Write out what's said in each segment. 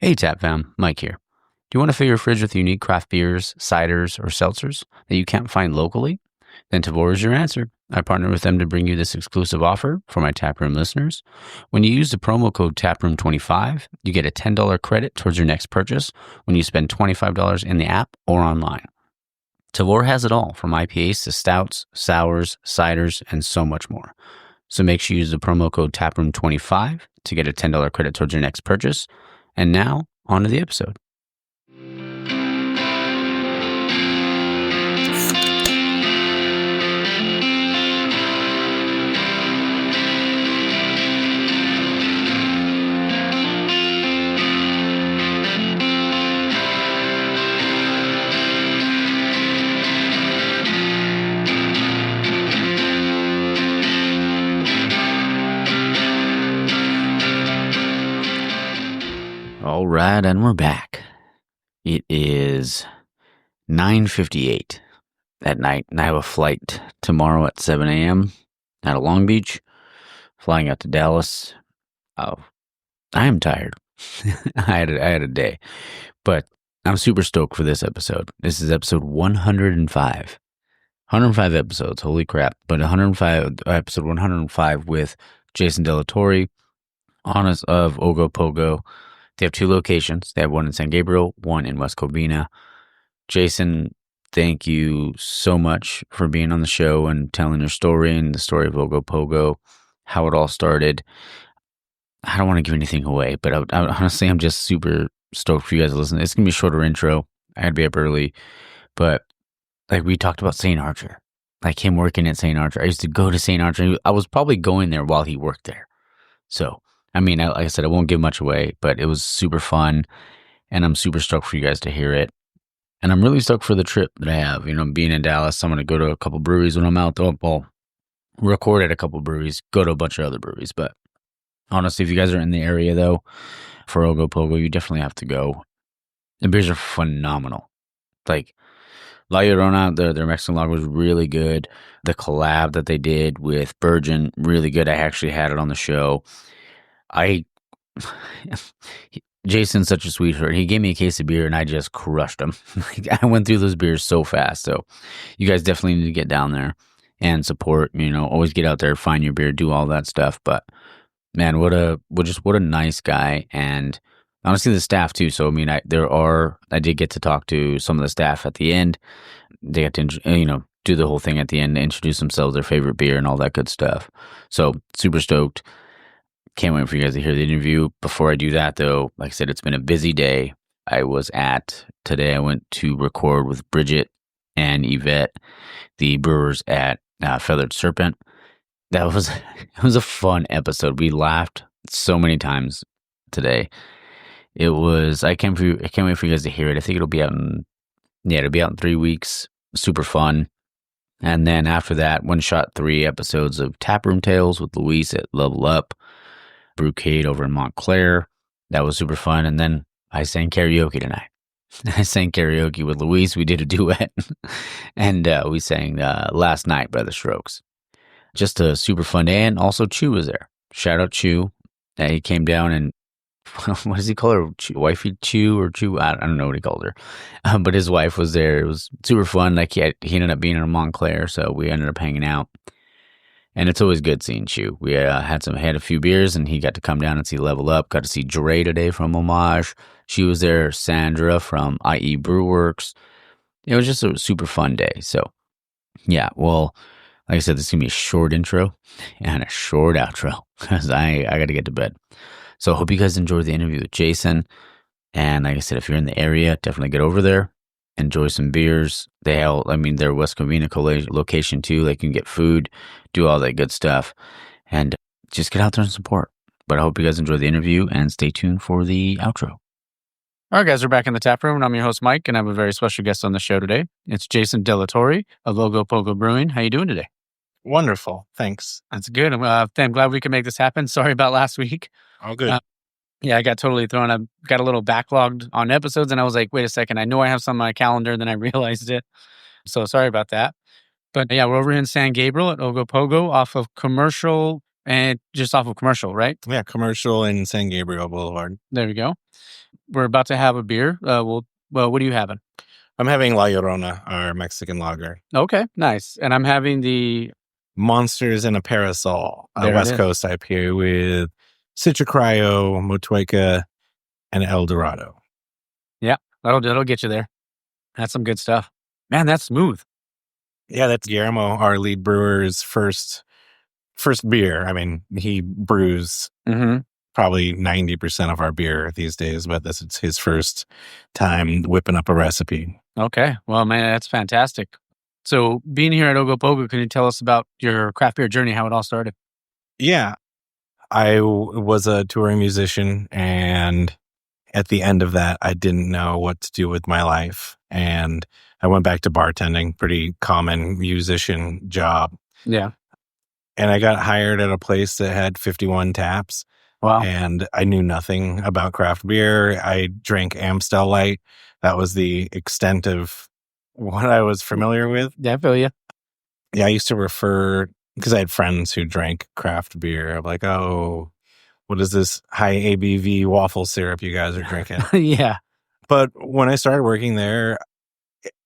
Hey Tap Fam, Mike here. Do you want to fill your fridge with unique craft beers, ciders, or seltzers that you can't find locally? Then Tavor is your answer. I partner with them to bring you this exclusive offer for my Taproom listeners. When you use the promo code TAPROOM25, you get a $10 credit towards your next purchase when you spend $25 in the app or online. Tavor has it all, from IPAs to stouts, sours, ciders, and so much more. So make sure you use the promo code TAPROOM25 to get a $10 credit towards your next purchase. And now, on to the episode. All right, and we're back. It is 9:58 at night, and I have a flight tomorrow at 7 a.m. out of Long Beach, flying out to Dallas. I am tired. I had a day, but I'm super stoked for this episode. This is episode 105. 105 episodes, holy crap. But episode 105 with Jason De La Torre, honest of Ogopogo. They have two locations. They have one in San Gabriel, one in West Covina. Jason, thank you so much for being on the show and telling your story and the story of Ogopogo, how it all started. I don't want to give anything away, but honestly, I'm just super stoked for you guys to listen. It's going to be a shorter intro. I had to be up early, but like we talked about St. Archer, like him working at St. Archer. I used to go to St. Archer. I was probably going there while he worked there. So, I mean, like I said, I won't give much away, but it was super fun, and I'm super stoked for you guys to hear it. And I'm really stoked for the trip that I have. You know, being in Dallas, I'm going to go to a couple breweries when I'm out there. Well, record at a couple breweries, go to a bunch of other breweries. But honestly, if you guys are in the area, though, for Ogopogo, you definitely have to go. The beers are phenomenal. Like, La Llorona, their Mexican lager was really good. The collab that they did with Virgin, really good. I actually had it on the show. Jason's such a sweetheart. He gave me a case of beer and I just crushed them. I went through those beers so fast. So you guys definitely need to get down there and support, always get out there, find your beer, do all that stuff. But man, what a nice guy. And honestly, the staff too. So, I mean, I did get to talk to some of the staff at the end. They got to, do the whole thing at the end, introduce themselves, their favorite beer and all that good stuff. So super stoked. Can't wait for you guys to hear the interview. Before I do that, though, like I said, it's been a busy day. Today I went to record with Bridget and Yvette, the brewers at Feathered Serpent. It was a fun episode. We laughed so many times today. I can't wait for you guys to hear it. I think it'll be out in 3 weeks. Super fun. And then after that, one shot 3 episodes of Taproom Tales with Luis at Level Up. Brewcade over in Montclair. That was super fun. And then I sang karaoke tonight. I sang karaoke with Luis. We did a duet. And we sang Last Night by The Strokes. Just a super fun day. And also Chew was there. Shout out Chew. He came down and what does he call her? Wifey Chew or Chew? I don't know what he called her. But his wife was there. It was super fun. Like he ended up being in Montclair. So we ended up hanging out. And it's always good seeing Chew. We had a few beers, and he got to come down and see Level Up. Got to see Dre today from Homage. She was there. Sandra from IE Brewworks. It was just a super fun day. So, yeah. Well, like I said, this is gonna be a short intro and a short outro because I got to get to bed. So, I hope you guys enjoyed the interview with Jason. And like I said, if you're in the area, definitely get over there. Enjoy some beers. Their West Covina location too. Like you can get food, do all that good stuff, and just get out there and support. But I hope you guys enjoy the interview and stay tuned for the outro. All right, guys, we're back in the tap room, and I'm your host, Mike, and I have a very special guest on the show today. It's Jason De La Torre of Ogopogo Brewing. How you doing today? Wonderful. Thanks. That's good. I'm glad we could make this happen. Sorry about last week. All good. Yeah, I got totally thrown. I got a little backlogged on episodes, and I was like, wait a second. I know I have some on my calendar, and then I realized it. So sorry about that. But yeah, we're over in San Gabriel at Ogopogo off of Commercial And just off of Commercial, right? Yeah, Commercial in San Gabriel Boulevard. There we go. We're about to have a beer. Well, what are you having? I'm having La Llorona, our Mexican lager. Okay, nice. And I'm having the Monsters in a Parasol, a There it West is. Coast IPA with Citra Cryo, Motueka, and El Dorado. that'll get you there. That's some good stuff. Man, that's smooth. Yeah, that's Guillermo, our lead brewer's first beer. I mean, he brews Mm-hmm. probably 90% of our beer these days, but this is his first time whipping up a recipe. Okay. Well, man, that's fantastic. So being here at Ogopogo, can you tell us about your craft beer journey, how it all started? Yeah, I was a touring musician, and at the end of that, I didn't know what to do with my life. And I went back to bartending, pretty common musician job. Yeah. And I got hired at a place that had 51 taps. Wow. And I knew nothing about craft beer. I drank Amstel Light. That was the extent of what I was familiar with. Yeah, I feel you. Yeah, I used to refer, because I had friends who drank craft beer. I'm like, oh, what is this high ABV waffle syrup you guys are drinking? Yeah. But when I started working there,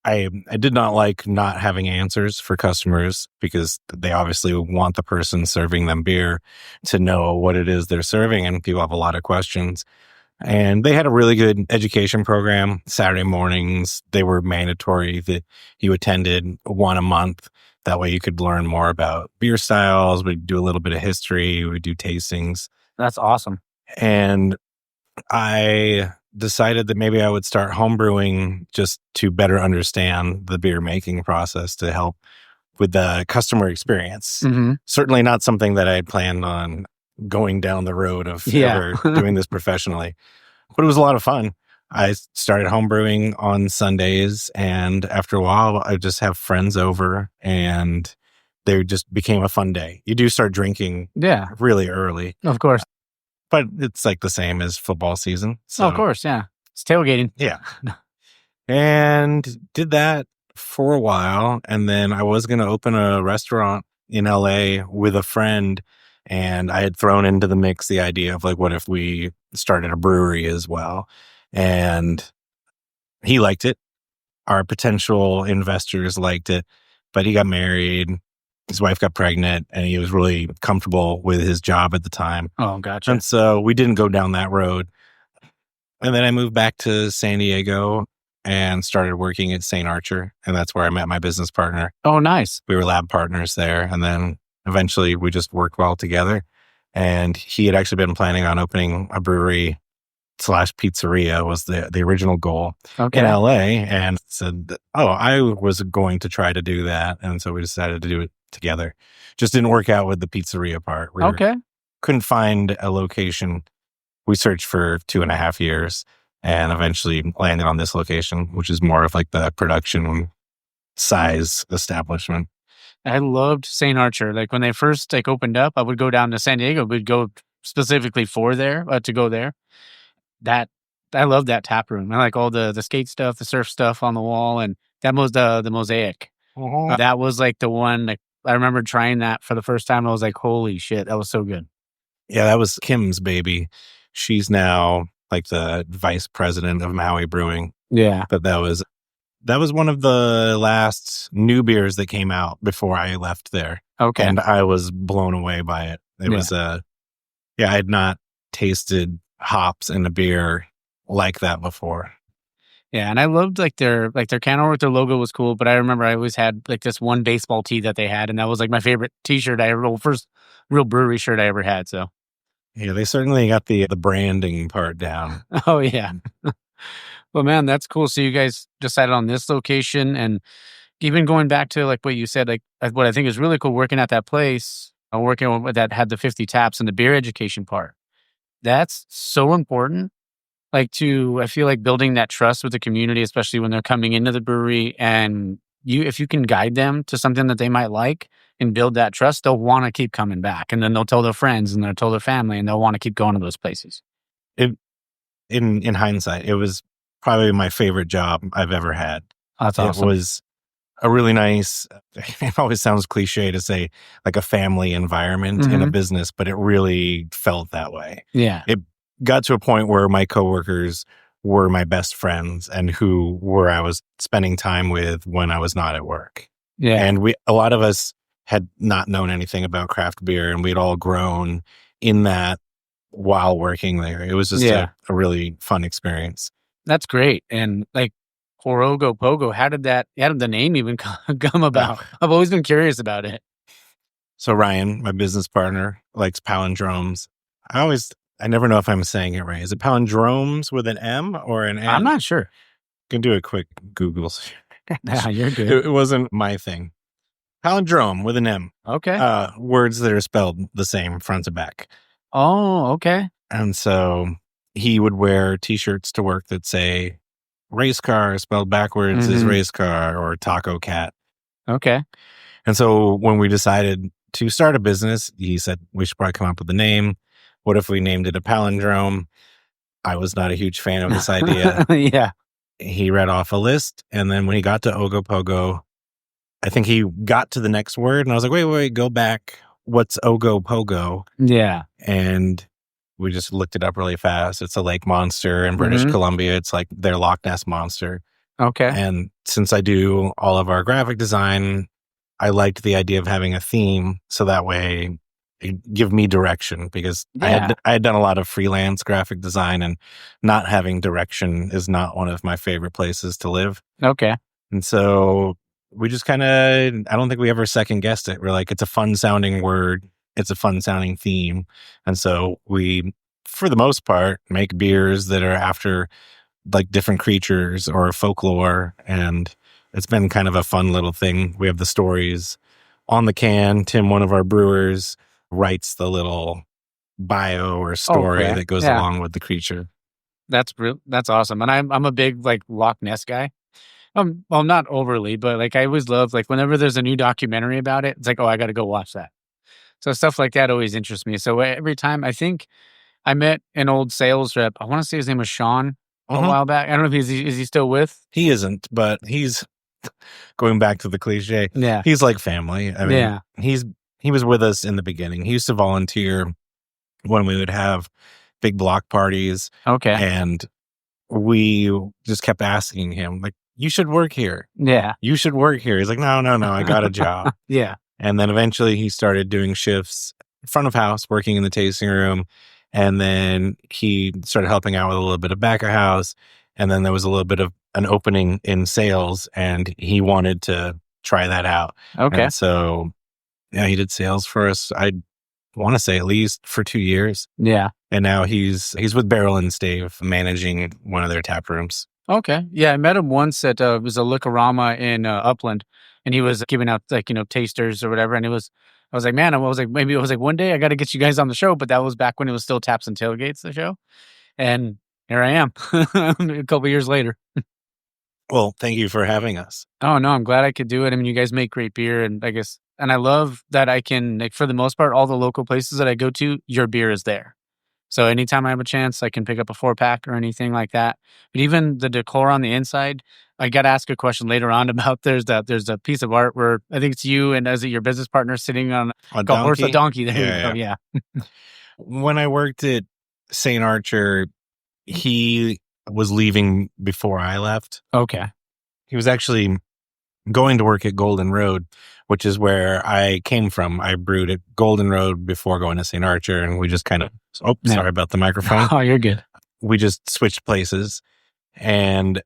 I did not like not having answers for customers, because they obviously want the person serving them beer to know what it is they're serving, and people have a lot of questions. And they had a really good education program. Saturday mornings, they were mandatory that you attended one a month. That way you could learn more about beer styles. We'd do a little bit of history. We'd do tastings. That's awesome. And I decided that maybe I would start homebrewing just to better understand the beer making process to help with the customer experience. Mm-hmm. Certainly not something that I had planned on going down the road of ever doing this professionally, but it was a lot of fun. I started homebrewing on Sundays, and after a while, I just have friends over, and they just became a fun day. You do start drinking really early. Of course. But it's like the same as football season. So, of course, yeah. It's tailgating. Yeah. And did that for a while. And then I was going to open a restaurant in LA with a friend. And I had thrown into the mix the idea of like, what if we started a brewery as well? And he liked it. Our potential investors liked it. But he got married. His wife got pregnant, and he was really comfortable with his job at the time. Oh, gotcha. And so we didn't go down that road. And then I moved back to San Diego and started working at St. Archer. And that's where I met my business partner. Oh, nice. We were lab partners there. And then eventually we just worked well together. And he had actually been planning on opening a brewery / pizzeria was the original goal in LA, and said, oh, I was going to try to do that. And so we decided to do it together. Just didn't work out with the pizzeria part. We couldn't find a location. We searched for 2.5 years and eventually landed on this location, which is more of like the production size establishment. I loved St. Archer. Like when they first opened up, I would go down to San Diego. We'd go specifically to go there. I love that tap room. I like all the skate stuff, the surf stuff on the wall, and that was the mosaic. That was like the one. Like, I remember trying that for the first time. I was like, holy shit, that was so good. Yeah, that was Kim's baby. She's now like the vice president of Maui Brewing. Yeah, but that was one of the last new beers that came out before I left there. Okay, and I was blown away by it. It was I had not tasted hops in a beer like that before. Yeah, and I loved like their can art, their logo was cool, but I remember I always had like this one baseball tee that they had, and that was like my favorite t-shirt first real brewery shirt I ever had. So yeah, they certainly got the branding part down. Oh yeah. Well, man, that's cool. So you guys decided on this location, and even going back to like what you said, like what I think is really cool working at that place, working with that had the 50 taps and the beer education part. That's so important. I feel like building that trust with the community, especially when they're coming into the brewery, and if you can guide them to something that they might like and build that trust, they'll want to keep coming back, and then they'll tell their friends and they'll tell their family, and they'll want to keep going to those places. In hindsight, it was probably my favorite job I've ever had. That's awesome. It was a really nice, it always sounds cliche to say like a family environment in a business, but it really felt that way. Yeah. It got to a point where my coworkers were my best friends and where I was spending time with when I was not at work. Yeah. And a lot of us had not known anything about craft beer, and we'd all grown in that while working there. It was just a really fun experience. That's great. And like for Ogopogo, how did the name even come about? I've always been curious about it. So Ryan, my business partner, likes palindromes. I never know if I'm saying it right. Is it palindromes with an M or an N? I'm not sure. Can do a quick Google. Yeah, you're good. It wasn't my thing. Palindrome with an M. Okay. Words that are spelled the same front to back. Oh, okay. And so he would wear T-shirts to work that say race car spelled backwards is race car, or taco cat. Okay. And so when we decided to start a business, he said we should probably come up with a name. What if we named it a palindrome? I was not a huge fan of this idea. Yeah. He read off a list, and then when he got to Ogopogo, I think he got to the next word, and I was like, wait, go back. What's Ogopogo? Yeah. And we just looked it up really fast. It's a lake monster in British Columbia. It's like their Loch Ness monster. Okay. And since I do all of our graphic design, I liked the idea of having a theme, so that way it give me direction, because I had done a lot of freelance graphic design, and not having direction is not one of my favorite places to live. Okay. And so we just kind of, I don't think we ever second guessed it. We're like, it's a fun sounding word. It's a fun sounding theme. And so we, for the most part, make beers that are after like different creatures or folklore. And it's been kind of a fun little thing. We have the stories on the can. Tim, one of our brewers, writes the little bio or story that goes along with the creature. That's awesome. And I'm a big like Loch Ness guy. Well, not overly, but like I always love, like whenever there's a new documentary about it, it's like, oh, I got to go watch that. So stuff like that always interests me. So every time, I think I met an old sales rep. I want to say his name was Sean a while back. I don't know if is he still with? He isn't, but he's going back to the cliche. Yeah. He's like family. I mean, he was with us in the beginning. He used to volunteer when we would have big block parties. Okay. And we just kept asking him, like, you should work here. Yeah. You should work here. He's like, no, I got a job. Yeah. And then eventually he started doing shifts front of house, working in the tasting room. And then he started helping out with a little bit of back of house. And then there was a little bit of an opening in sales, and he wanted to try that out. Okay. And so, yeah, he did sales for us. I want to say at least for 2 years. Yeah. And now he's with Barrel and Stave, managing one of their tap rooms. Okay. Yeah, I met him once at it was a Liquorama in Upland, and he was giving out like, tasters or whatever. And I was like, man, maybe it was like one day I got to get you guys on the show, but that was back when it was still Taps and Tailgates, the show. And here I am a couple years later. Well, thank you for having us. Oh, no, I'm glad I could do it. I mean, you guys make great beer, and I love that I can, like, for the most part, all the local places that I go to, your beer is there. So anytime I have a chance, I can pick up a 4-pack or anything like that. But even the decor on the inside, I got to ask a question later on about there's a piece of art where I think it's you and is it your business partner sitting on a donkey? A donkey. There you go. Yeah. When I worked at St. Archer, he was leaving before I left. Okay. He was actually going to work at Golden Road, which is where I came from. I brewed at Golden Road before going to St. Archer, and we just kind of, sorry about the microphone. Oh, you're good. We just switched places. And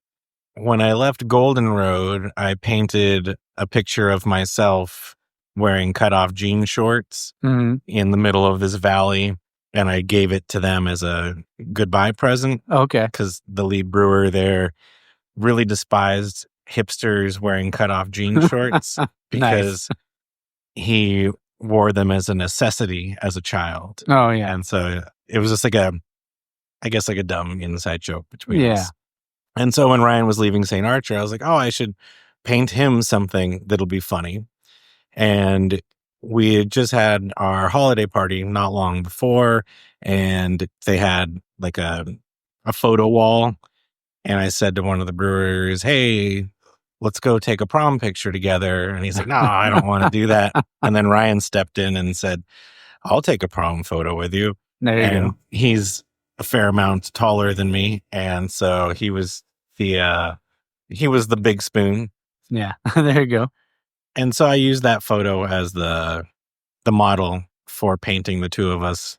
when I left Golden Road, I painted a picture of myself wearing cutoff jean shorts in the middle of this valley. And I gave it to them as a goodbye present. Okay. Because the lead brewer there really despised hipsters wearing cutoff jean shorts because he wore them as a necessity as a child. Oh, yeah. And so it was just like a dumb inside joke between us. And so when Ryan was leaving St. Archer, I was like, oh, I should paint him something that'll be funny. And we had just had our holiday party not long before, and they had like a photo wall. And I said to one of the brewers, hey, let's go take a prom picture together. And he's like, no, I don't want to do that. And then Ryan stepped in and said, I'll take a prom photo with you. There you go. He's a fair amount taller than me. And so he was the big spoon. Yeah, there you go. And so I used that photo as the model for painting the two of us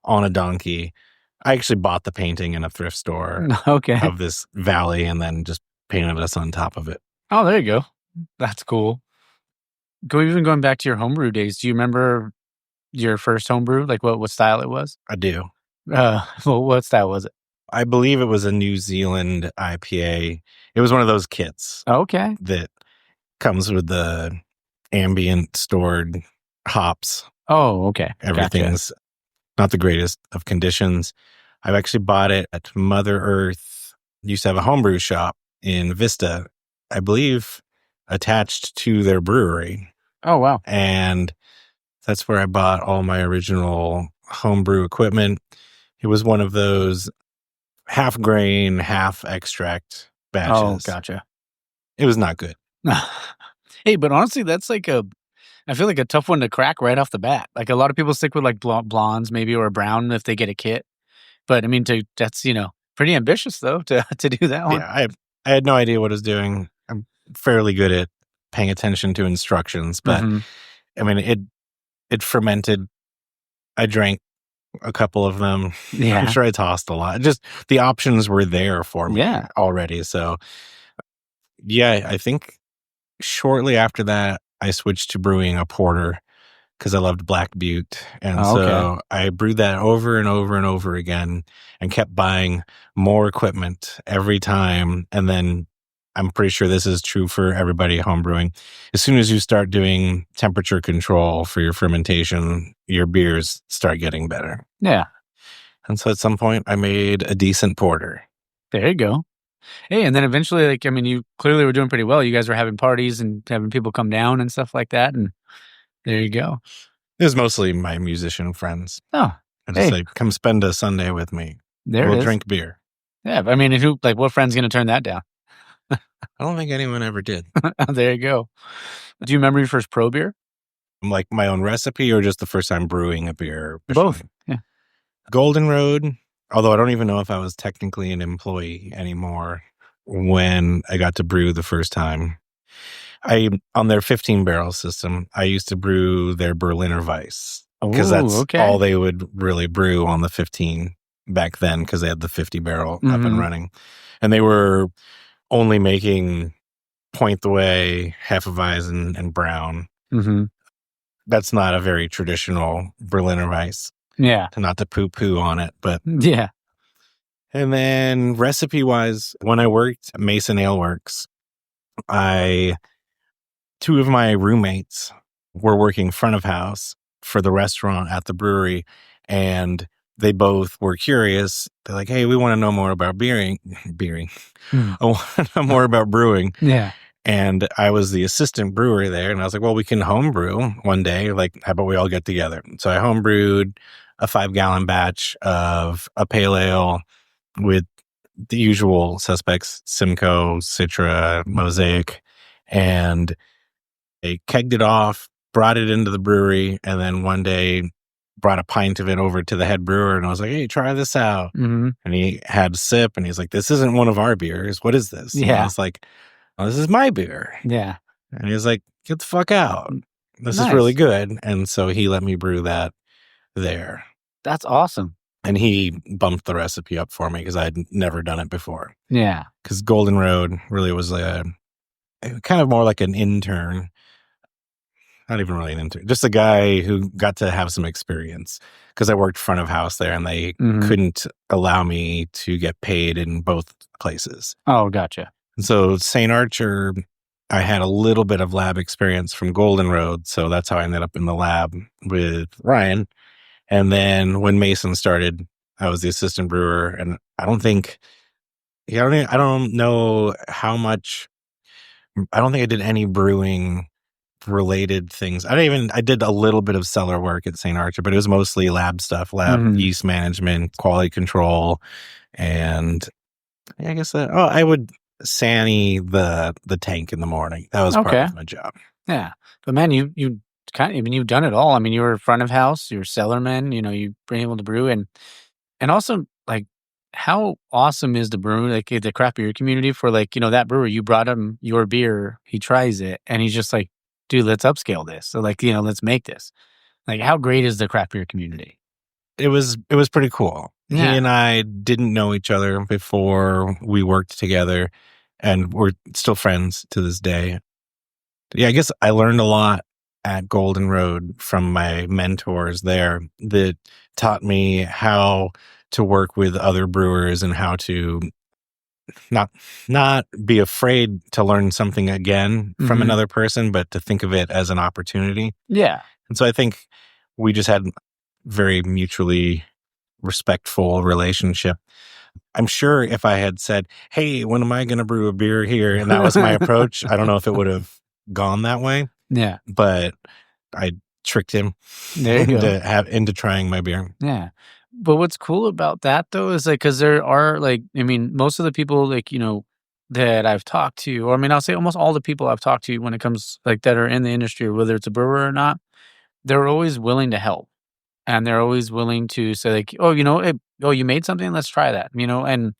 on a donkey. I actually bought the painting in a thrift store of this valley and then just painted us on top of it. Oh, there you go. That's cool. Even going back to your homebrew days, do you remember your first homebrew? Like what style it was? I do. Well, what style was it? I believe it was a New Zealand IPA. It was one of those kits. Okay. That comes with the ambient stored hops. Oh, okay. Everything's not the greatest of conditions. I've actually bought it at Mother Earth. Used to have a homebrew shop in Vista, I believe, attached to their brewery. Oh, wow. And that's where I bought all my original homebrew equipment. It was one of those half grain, half extract batches. Oh, gotcha. It was not good. Hey, but honestly, that's like I feel like a tough one to crack right off the bat. Like a lot of people stick with like blondes maybe or a brown if they get a kit. But I mean, that's, pretty ambitious though to do that one. Yeah, I had no idea what I was doing. I'm fairly good at paying attention to instructions, but I mean, it fermented. I drank a couple of them. Yeah. I'm sure I tossed a lot. Just the options were there for me already. So yeah, I think shortly after that, I switched to brewing a porter because I loved Black Butte. And so I brewed that over and over and over again and kept buying more equipment every time. And then I'm pretty sure this is true for everybody home brewing. As soon as you start doing temperature control for your fermentation, your beers start getting better. Yeah. And so at some point I made a decent porter. There you go. Hey, and then eventually, like, I mean, you clearly were doing pretty well. You guys were having parties and having people come down and stuff like that. And there you go. It was mostly my musician friends. Oh, I just say, come spend a Sunday with me. We'll drink beer. Yeah, I mean, what friend's going to turn that down? I don't think anyone ever did. There you go. Do you remember your first pro beer? Like my own recipe or just the first time brewing a beer? Both. Yeah. Golden Road, although I don't even know if I was technically an employee anymore when I got to brew the first time. On their 15 barrel system, I used to brew their Berliner Weiss because that's all they would really brew on the 15 back then because they had the 50 barrel up and running. And they were only making Point the Way, Hefeweizen, and Brown. That's not a very traditional Berliner Weiss. Yeah. Not to poo-poo on it, but... Yeah. And then recipe-wise, when I worked at Mason Ale Works, two of my roommates were working front of house for the restaurant at the brewery, and they both were curious. They're like, hey, we want to know more about beering. I want to know more about brewing. Yeah. And I was the assistant brewer there, and I was like, well, we can homebrew one day. Like, how about we all get together? So I homebrewed a 5-gallon batch of a pale ale with the usual suspects, Simcoe, Citra, Mosaic, and they kegged it off, brought it into the brewery, and then one day brought a pint of it over to the head brewer, and I was like, hey, try this out. And he had a sip, and he's like, this isn't one of our beers. What is this? Yeah. And I was like, oh, this is my beer. Yeah. And he was like, get the fuck out. This is really good. And so he let me brew that there. That's awesome. And he bumped the recipe up for me because I'd never done it before. Yeah. Because Golden Road really was kind of more like an intern. Not even really an intern. Just a guy who got to have some experience. Because I worked front of house there and they couldn't allow me to get paid in both places. Oh, gotcha. And so St. Archer, I had a little bit of lab experience from Golden Road. So that's how I ended up in the lab with Ryan. And then when Mason started, I was the assistant brewer. And I don't think I did any brewing related things. I did a little bit of cellar work at St. Archer, but it was mostly lab stuff, yeast management, quality control. And I guess I would Sanny the tank in the morning. That was part of my job. Yeah. But man, you you've done it all. I mean, you were front of house, you were cellarman, you've been able to brew and also like how awesome is the brew, like the craft beer community for like, that brewer, you brought him your beer, he tries it and he's just like, dude, let's upscale this. So like, let's make this. Like how great is the craft beer community? It was pretty cool. Yeah. He and I didn't know each other before we worked together, and we're still friends to this day. Yeah, I guess I learned a lot at Golden Road from my mentors there that taught me how to work with other brewers and how to not be afraid to learn something again from another person, but to think of it as an opportunity. Yeah. And so I think we just had very mutually respectful relationship. I'm sure if I had said, "Hey, when am I going to brew a beer here?" and that was my approach, I don't know if it would have gone that way. Yeah. But I tricked him into trying my beer. Yeah. But what's cool about that though is like, cause there are like, I mean, most of the people like, that I've talked to, or I mean, I'll say almost all the people I've talked to when it comes like that are in the industry, whether it's a brewer or not, they're always willing to help. And they're always willing to say like, oh, you made something, let's try that, and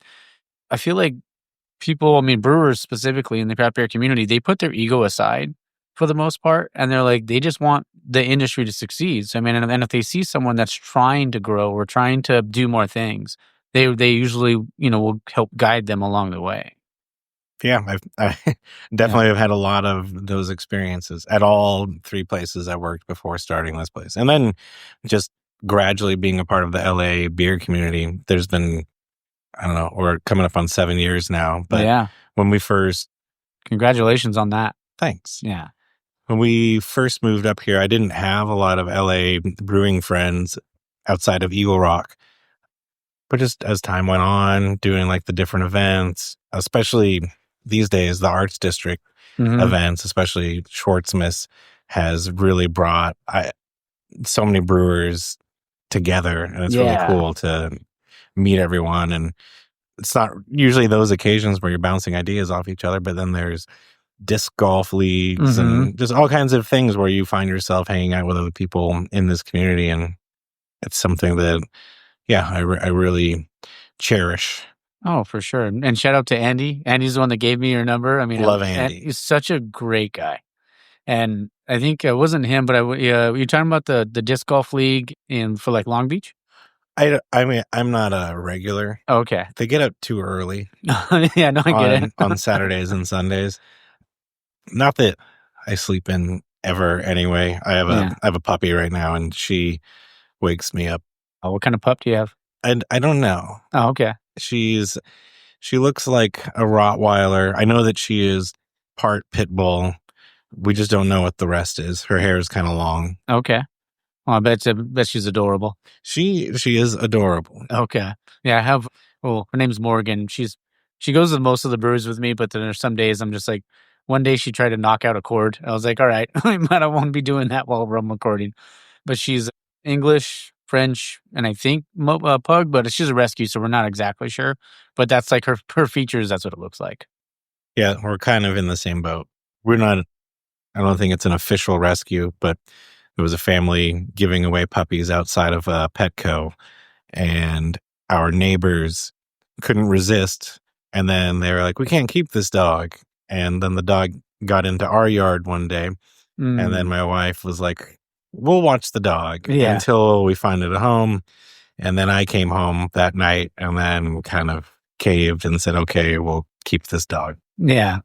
I feel like people, I mean, brewers specifically in the craft beer community, they put their ego aside for the most part. And they're like, they just want the industry to succeed. So, I mean, and if they see someone that's trying to grow or trying to do more things, they usually, will help guide them along the way. Yeah, I definitely have had a lot of those experiences at all 3 places I worked before starting this place. And then just gradually being a part of the LA beer community, there's been, I don't know, we're coming up on 7 years now. But when we first... Congratulations on that. Thanks. Yeah. When we first moved up here, I didn't have a lot of LA brewing friends outside of Eagle Rock. But just as time went on, doing like the different events, especially these days, the Arts District events, especially Schwartzmith's, has really brought so many brewers together. And it's really cool to meet everyone. And it's not usually those occasions where you're bouncing ideas off each other, but then there's disc golf leagues and just all kinds of things where you find yourself hanging out with other people in this community. And it's something that, I really cherish. Oh, for sure. And shout out to Andy. Andy's the one that gave me your number. I mean, love Andy. He's such a great guy. And I think it wasn't him, but you're talking about the disc golf league for like Long Beach? I mean, I'm not a regular. Oh, okay. They get up too early. Yeah, no, I get it. On Saturdays and Sundays. Not that I sleep in ever anyway. I have a puppy right now and she wakes me up. Oh, what kind of pup do you have? And I don't know. Oh, okay. She looks like a Rottweiler. I know that she is part pit bull. We just don't know what the rest is. Her hair is kind of long. Okay. Well, I bet she's adorable. She is adorable. Okay. Yeah, her name's Morgan. She goes to most of the brews with me, but then there's some days I'm just like, one day she tried to knock out a cord. I was like, all right, I won't be doing that while I'm recording. But she's English, French, and I think pug, but she's a rescue, so we're not exactly sure. But that's like her features. That's what it looks like. Yeah, we're kind of in the same boat. We're not. I don't think it's an official rescue, but it was a family giving away puppies outside of a Petco, and our neighbors couldn't resist. And then they were like, "We can't keep this dog." And then the dog got into our yard one day, and then my wife was like, "We'll watch the dog until we find it a home." And then I came home that night and then kind of caved and said, "Okay, we'll keep this dog." Yeah.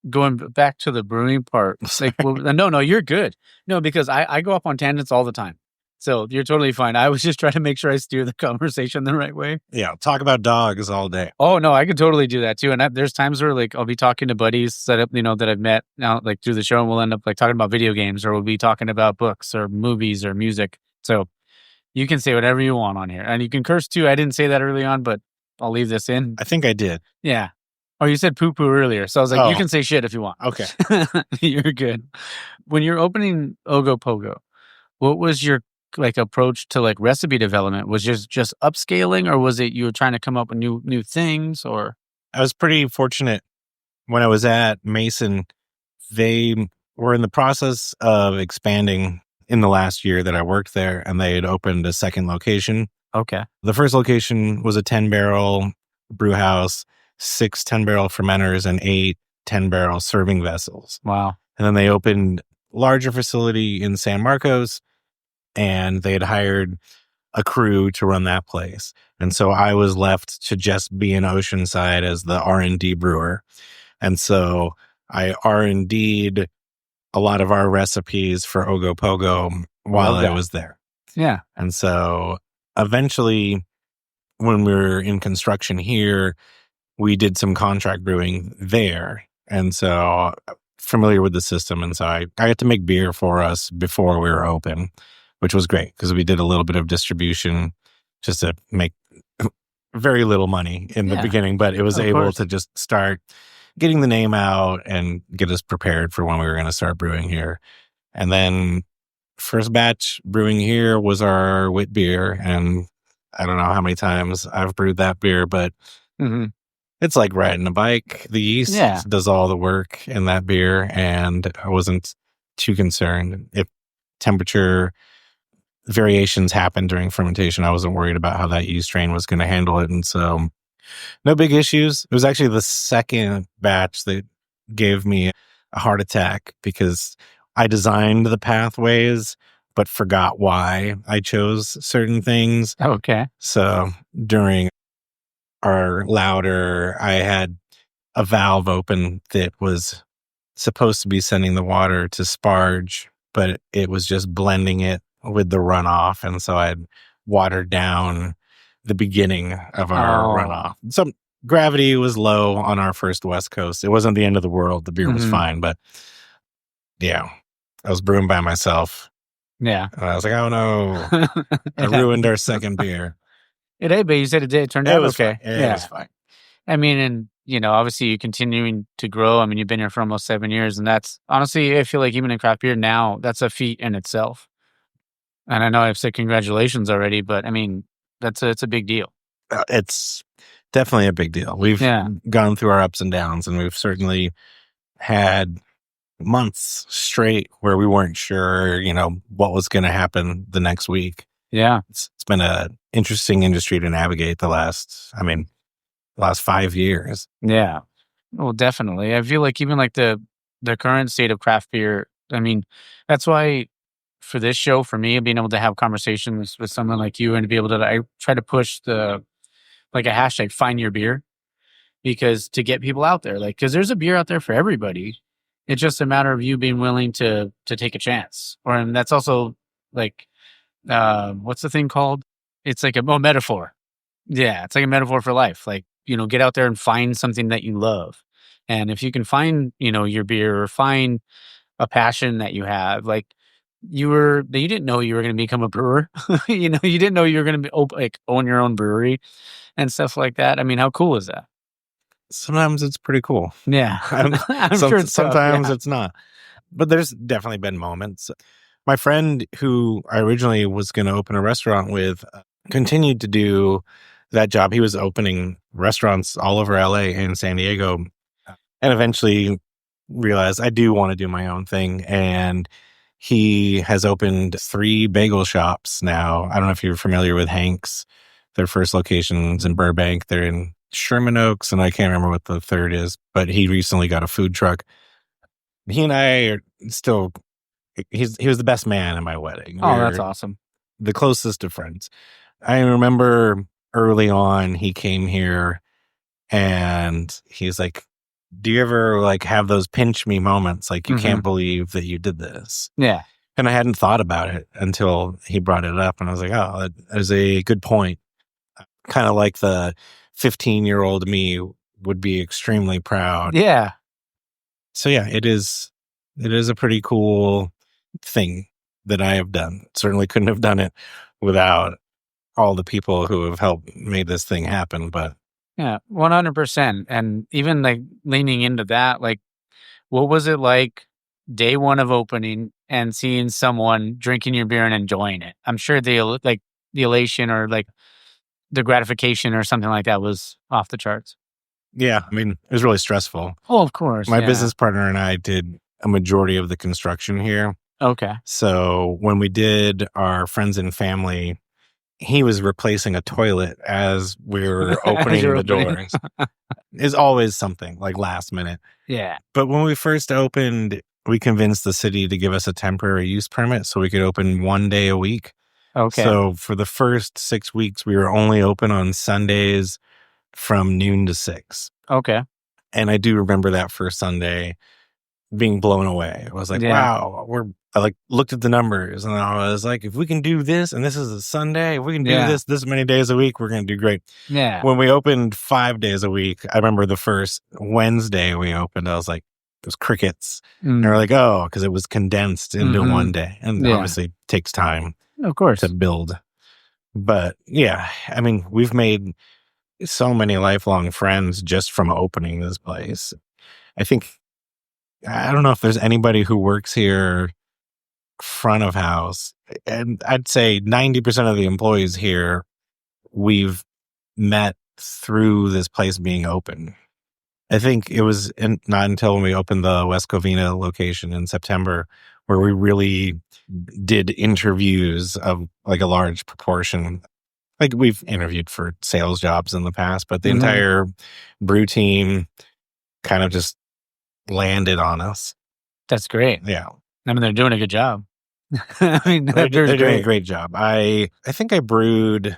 Going back to the brewing part, like, no, you're good. No, because I go up on tangents all the time. So you're totally fine. I was just trying to make sure I steer the conversation the right way. Yeah, talk about dogs all day. Oh, no, I could totally do that too. And there's times where like I'll be talking to buddies that I've met now like through the show, and we'll end up like talking about video games, or we'll be talking about books or movies or music. So you can say whatever you want on here. And you can curse too. I didn't say that early on, but I'll leave this in. I think I did. Yeah. Oh, you said poo-poo earlier. So I was like, you can say shit if you want. Okay. You're good. When you're opening Ogopogo, what was your like approach to like recipe development? Was just upscaling, or was it you were trying to come up with new things? Or I was pretty fortunate when I was at Mason, they were in the process of expanding in the last year that I worked there, and they had opened a second location. Okay. The first location was a 10-barrel brew house, 6 10-barrel fermenters, and 8 10-barrel serving vessels. Wow. And then they opened a larger facility in San Marcos, and they had hired a crew to run that place. And so I was left to just be in Oceanside as the R&D brewer. And so I R&D'd a lot of our recipes for Ogopogo while I was there. Yeah. And so eventually, when we were in construction here, we did some contract brewing there. And so familiar with the system. And so I got to make beer for us before we were open, which was great because we did a little bit of distribution just to make very little money in the beginning, but it was able to just start getting the name out and get us prepared for when we were going to start brewing here. And then first batch brewing here was our wit beer. And I don't know how many times I've brewed that beer, but it's like riding a bike. The yeast does all the work in that beer. And I wasn't too concerned. If temperature variations happened during fermentation, I wasn't worried about how that yeast strain was going to handle it. And so no big issues. It was actually the second batch that gave me a heart attack because I designed the pathways, but forgot why I chose certain things. Okay. So during our lauter, I had a valve open that was supposed to be sending the water to sparge, but it was just blending it with the runoff. And so I had watered down the beginning of our runoff. So gravity was low on our first West Coast. It wasn't the end of the world. The beer was fine, but yeah, I was brewing by myself. Yeah. And I was like, oh no, I ruined our second beer. But you said it did. It turned out okay. It was fine. I mean, and obviously you're continuing to grow. I mean, you've been here for almost 7 years, and that's honestly, I feel like even in craft beer now, that's a feat in itself. And I know I've said congratulations already, but I mean, it's a big deal. It's definitely a big deal. We've gone through our ups and downs, and we've certainly had months straight where we weren't sure, what was going to happen the next week. Yeah. It's been an interesting industry to navigate the last 5 years. Yeah. Well, definitely. I feel like even like the current state of craft beer, I mean, that's why for this show, for me, being able to have conversations with someone like you and to be able to, I try to push a hashtag, find your beer, because to get people out there, because there's a beer out there for everybody. It's just a matter of you being willing to take a chance. And that's also what's the thing called? It's like a metaphor. Yeah. It's like a metaphor for life. Get out there and find something that you love. And if you can find, your beer or find a passion that you have, you didn't know you were going to become a brewer. You didn't know you were going to own your own brewery and stuff like that. I mean, how cool is that? Sometimes it's pretty cool. Yeah. I'm sure it's sometimes it's not. But there's definitely been moments. My friend who I originally was going to open a restaurant with continued to do that job. He was opening restaurants all over LA and San Diego, and eventually realized I do want to do my own thing. And he has opened 3 bagel shops now. I don't know if you're familiar with Hank's. Their first location's in Burbank. They're in Sherman Oaks, and I can't remember what the third is, but he recently got a food truck. He and I are still, he was the best man at my wedding. That's awesome. The closest of friends. I remember early on, he came here and he's like, do you ever have those pinch me moments? You can't believe that you did this. Yeah. And I hadn't thought about it until he brought it up, and I was like, oh, that is a good point. Kind of like the 15-year-old me would be extremely proud. Yeah. So yeah, it is a pretty cool thing that I have done. Certainly couldn't have done it without all the people who have helped make this thing happen. But yeah, 100%. And even leaning into that, what was it like day one of opening and seeing someone drinking your beer and enjoying it? I'm sure the elation or the gratification or something like that was off the charts. Yeah, I mean, it was really stressful. Oh, of course. My business partner and I did a majority of the construction here. Okay. So when we did our friends and family, he was replacing a toilet as we were opening the doors. Is always something like last minute. Yeah. But when we first opened, we convinced the city to give us a temporary use permit so we could open 1 day a week. Okay. So for the first 6 weeks, we were only open on Sundays from noon to 6. Okay. And I do remember that first Sunday being blown away. I was like, wow, I like looked at the numbers and I was like, if we can do this, and this is a Sunday, if we can do this many days a week, we're going to do great. Yeah. When we opened 5 days a week, I remember the first Wednesday we opened, I was like, it was crickets. And we're like, oh, because it was condensed into 1 day. And obviously it takes time, of course, to build. But yeah, I mean, we've made so many lifelong friends just from opening this place. I don't know if there's anybody who works here front of house, and I'd say 90% of the employees here we've met through this place being open. I think it was not until we opened the West Covina location in September where we really did interviews of like a large proportion. Like we've interviewed for sales jobs in the past, but the entire brew team kind of just landed on us. That's great. Yeah. I mean, they're doing a good job. I mean, they're doing a great job. I think I brewed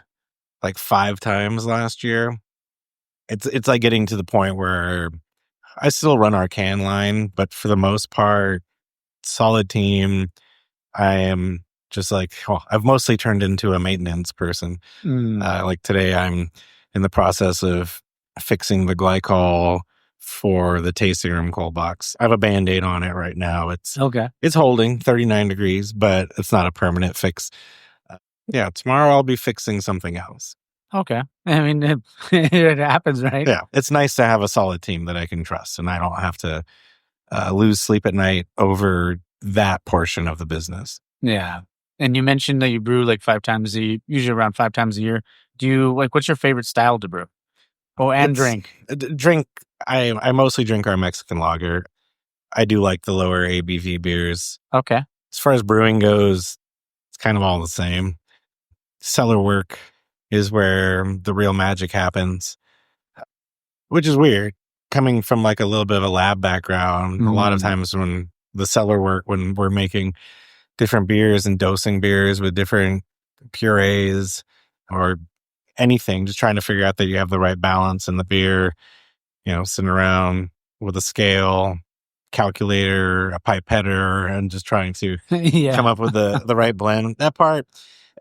like 5 times last year. It's like getting to the point where I still run our can line, but for the most part, solid team. I am just like, I've mostly turned into a maintenance person. Like today, I'm in the process of fixing the glycol for the tasting room cold box. I have a Band-Aid on it right now. It's holding 39 degrees, but it's not a permanent fix. Yeah, tomorrow I'll be fixing something else. Okay. I mean, it happens, right? Yeah, it's nice to have a solid team that I can trust, and I don't have to lose sleep at night over that portion of the business. Yeah. And you mentioned that you brew like 5 times usually around 5 times a year. Do you what's your favorite style to brew? Oh, and drink. I mostly drink our Mexican lager. I do like the lower ABV beers. Okay. As far as brewing goes, it's kind of all the same. Cellar work is where the real magic happens, which is weird. Coming from like a little bit of a lab background, a lot of times when the cellar work, when we're making different beers and dosing beers with different purees or anything, just trying to figure out that you have the right balance in the beer, sitting around with a scale, calculator, a pipetter, and just trying to come up with the right blend. That part,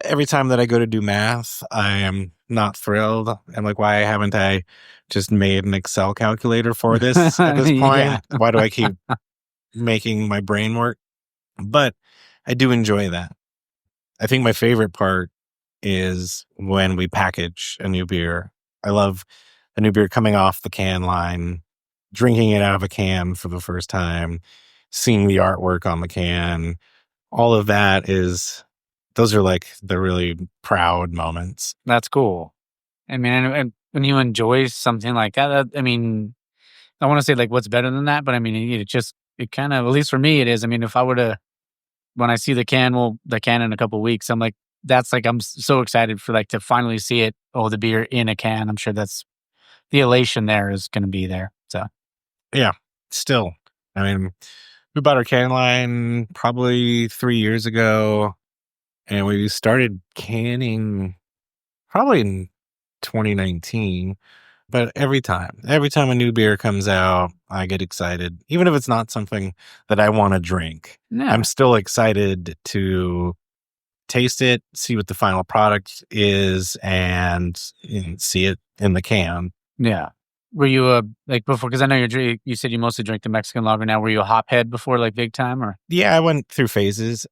every time that I go to do math, I am not thrilled. I'm like, why haven't I just made an Excel calculator for this at this point? Why do I keep making my brain work? But I do enjoy that. I think my favorite part is when we package a new beer. I love a new beer coming off the can line, drinking it out of a can for the first time, seeing the artwork on the can. All of that those are like the really proud moments. That's cool. I mean, and when you enjoy something like that, I mean, I want to say like what's better than that, but I mean, it kind of, at least for me, it is. I mean, if I were to, when I see the can in a couple of weeks, I'm like, I'm so excited for like to finally see it. Oh, the beer in a can. I'm sure that's the elation there is going to be there. So, yeah, still, I mean, we bought our can line probably 3 years ago, and we started canning probably in 2019. But every time a new beer comes out, I get excited. Even if it's not something that I want to drink, I'm still excited to taste it, see what the final product is, and see it in the can. Yeah. Were you like before? Because I know you said you mostly drink the Mexican lager now. Were you a hophead before, like big time, or? Yeah, I went through phases.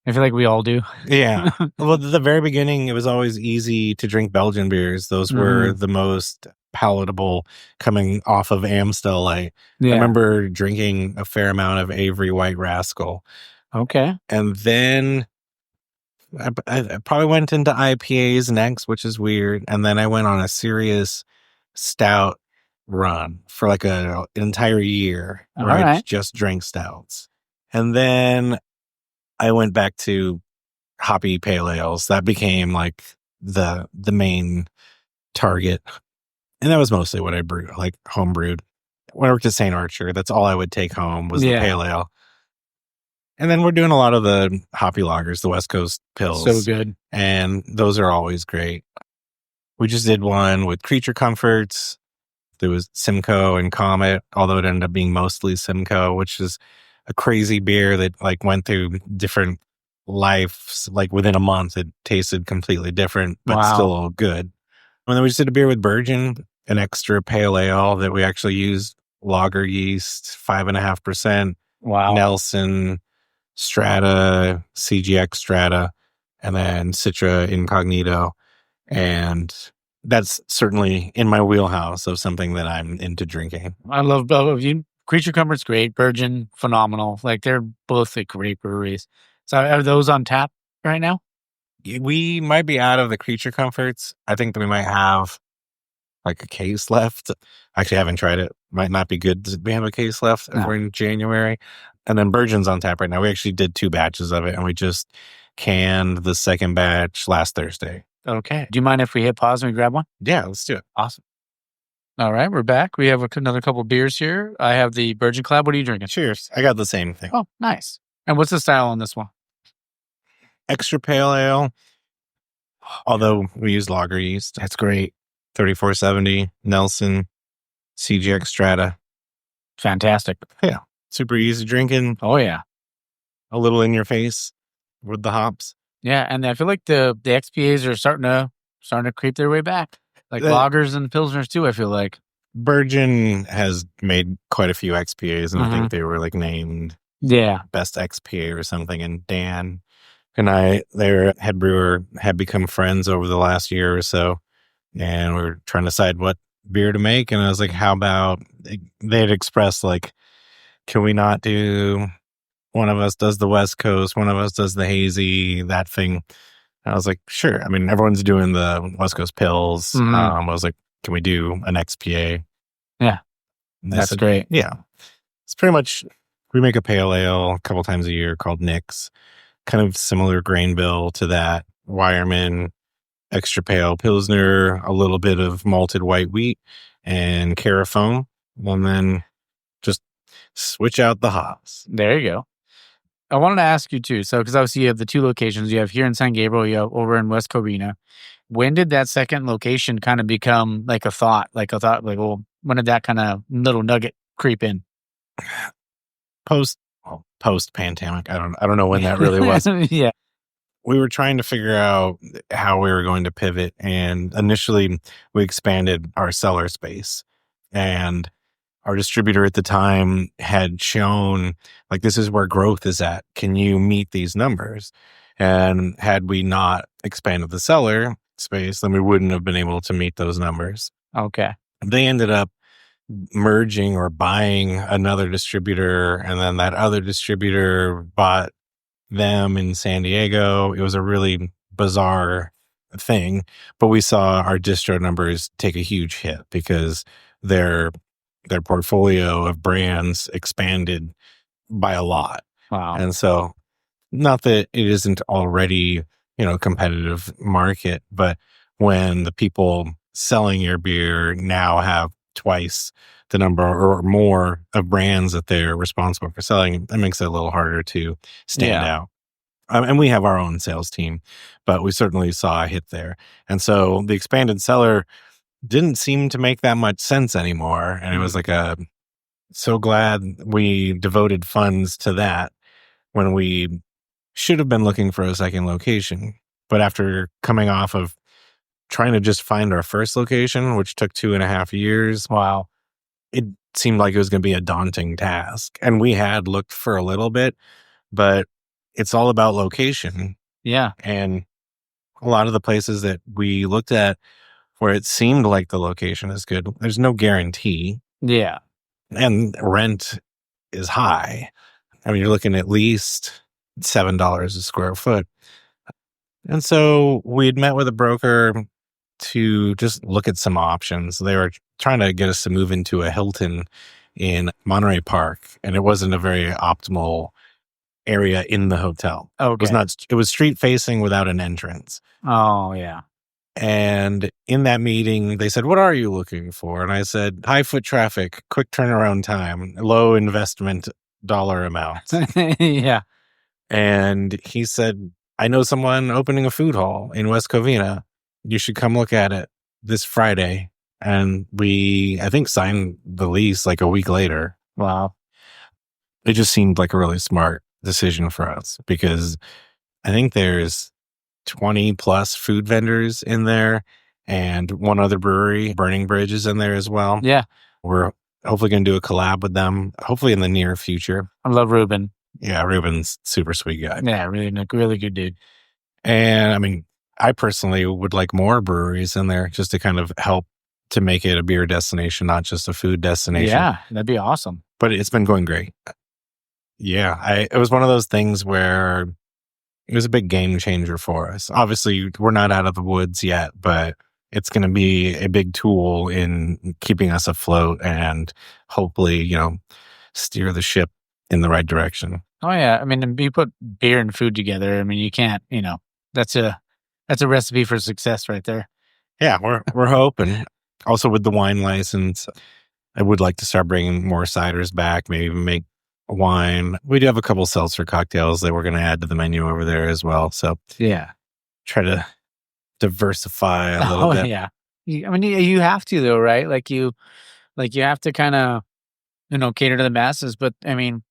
I feel like we all do. Yeah. Well, at the very beginning, it was always easy to drink Belgian beers. Those were the most palatable coming off of Amstel Light. I remember drinking a fair amount of Avery White Rascal. Okay. And then I probably went into IPAs next, which is weird. And then I went on a serious stout run for like an entire year where I right. just drank stouts. And then I went back to hoppy pale ales. That became like the main target. And that was mostly what I brewed, like home brewed. When I worked at St. Archer, that's all I would take home was the pale ale. And then we're doing a lot of the hoppy lagers, the West Coast pills. So good. And those are always great. We just did one with Creature Comforts. There was Simcoe and Comet, although it ended up being mostly Simcoe, which is a crazy beer that like went through different lives. Like within a month, it tasted completely different, but still good. And then we just did a beer with Virgin, an extra pale ale that we actually used lager yeast, 5.5%. Wow. Nelson, Strata, CGX Strata, and then Citra Incognito. And that's certainly in my wheelhouse of something that I'm into drinking. I love both of you. Creature Comfort's great. Virgin, phenomenal. Like they're both like great breweries. So are those on tap right now? We might be out of the Creature Comforts. I think that we might have like a case left. Actually, I haven't tried it. Might not be good. We have a case left if we're in January. And then Virgin's on tap right now. We actually did 2 batches of it, and we just canned the second batch last Thursday. Okay. Do you mind if we hit pause and we grab one? Yeah, let's do it. Awesome. All right, we're back. We have another couple beers here. I have the Virgin Cloud. What are you drinking? Cheers. I got the same thing. Oh, nice. And what's the style on this one? Extra pale ale. Although we use lager yeast. That's great. 3470, Nelson, CGX Strata. Fantastic. Yeah. Super easy drinking. Oh, yeah. A little in your face with the hops. Yeah, and I feel like the XPAs are starting to creep their way back. Like lagers and pilsners too, I feel like. Virgin has made quite a few XPAs, and I think they were like named best XPA or something. And Dan and their head brewer, had become friends over the last year or so. And we were trying to decide what beer to make. And I was like, how about, they had expressed like, can we not do, one of us does the West Coast, one of us does the hazy, that thing. And I was like, sure. I mean, everyone's doing the West Coast pills. I was like, can we do an XPA? Yeah. That's great. Yeah. It's pretty much, we make a pale ale a couple times a year called Nick's. Kind of similar grain bill to that. Wireman, extra pale Pilsner, a little bit of malted white wheat, and Carafone. And then just switch out the hops. There you go. I wanted to ask you too. So, because obviously you have the 2 locations. You have here in San Gabriel, you have over in West Covina. When did that second location kind of become like a thought? Like, well, when did that kind of little nugget creep in? Post pandemic. I don't know when that really was. Yeah. We were trying to figure out how we were going to pivot. And initially we expanded our cellar space, and our distributor at the time had shown like, this is where growth is at. Can you meet these numbers? And had we not expanded the cellar space, then we wouldn't have been able to meet those numbers. Okay. They ended up merging or buying another distributor, and then that other distributor bought them in San Diego. It was a really bizarre thing, but we saw our distro numbers take a huge hit because their portfolio of brands expanded by a lot. Wow. And so, not that it isn't already, competitive market, but when the people selling your beer now have twice the number or more of brands that they're responsible for selling, that makes it a little harder to stand out. And we have our own sales team, but we certainly saw a hit there. And so the expanded cellar didn't seem to make that much sense anymore. And it was like so glad we devoted funds to that when we should have been looking for a second location. But after coming off of trying to just find our first location, which took 2.5 years. Wow. It seemed like it was going to be a daunting task. And we had looked for a little bit, but it's all about location. Yeah. And a lot of the places that we looked at where it seemed like the location is good, there's no guarantee. Yeah. And rent is high. I mean, you're looking at least $7 a square foot. And so we had met with a broker to just look at some options. They were trying to get us to move into a Hilton in Monterey Park, and it wasn't a very optimal area in the hotel. Okay. It was street facing without an entrance. Oh, yeah. And in that meeting, they said, "What are you looking for?" And I said, "High foot traffic, quick turnaround time, low investment dollar amount." Yeah. And he said, "I know someone opening a food hall in West Covina. You should come look at it this Friday." And we, I think, signed the lease like a week later. Wow. It just seemed like a really smart decision for us because I think there's 20 plus food vendors in there and one other brewery, Burning Bridge, is in there as well. Yeah. We're hopefully going to do a collab with them, hopefully in the near future. I love Ruben. Yeah, Ruben's super sweet guy. Yeah, really good dude. And I mean, I personally would like more breweries in there just to kind of help to make it a beer destination, not just a food destination. Yeah, that'd be awesome. But it's been going great. Yeah, it was one of those things where it was a big game changer for us. Obviously, we're not out of the woods yet, but it's going to be a big tool in keeping us afloat and hopefully, you know, steer the ship in the right direction. Oh yeah, I mean, you put beer and food together. I mean, you can't. You know, that's a recipe for success right there. Yeah, we're hoping. Also, with the wine license, I would like to start bringing more ciders back. Maybe even make wine. We do have a couple seltzer cocktails that we're going to add to the menu over there as well. So yeah, try to diversify a little bit. Yeah, I mean, you have to though, right? Like you have to kind of, you know, cater to the masses. But I mean,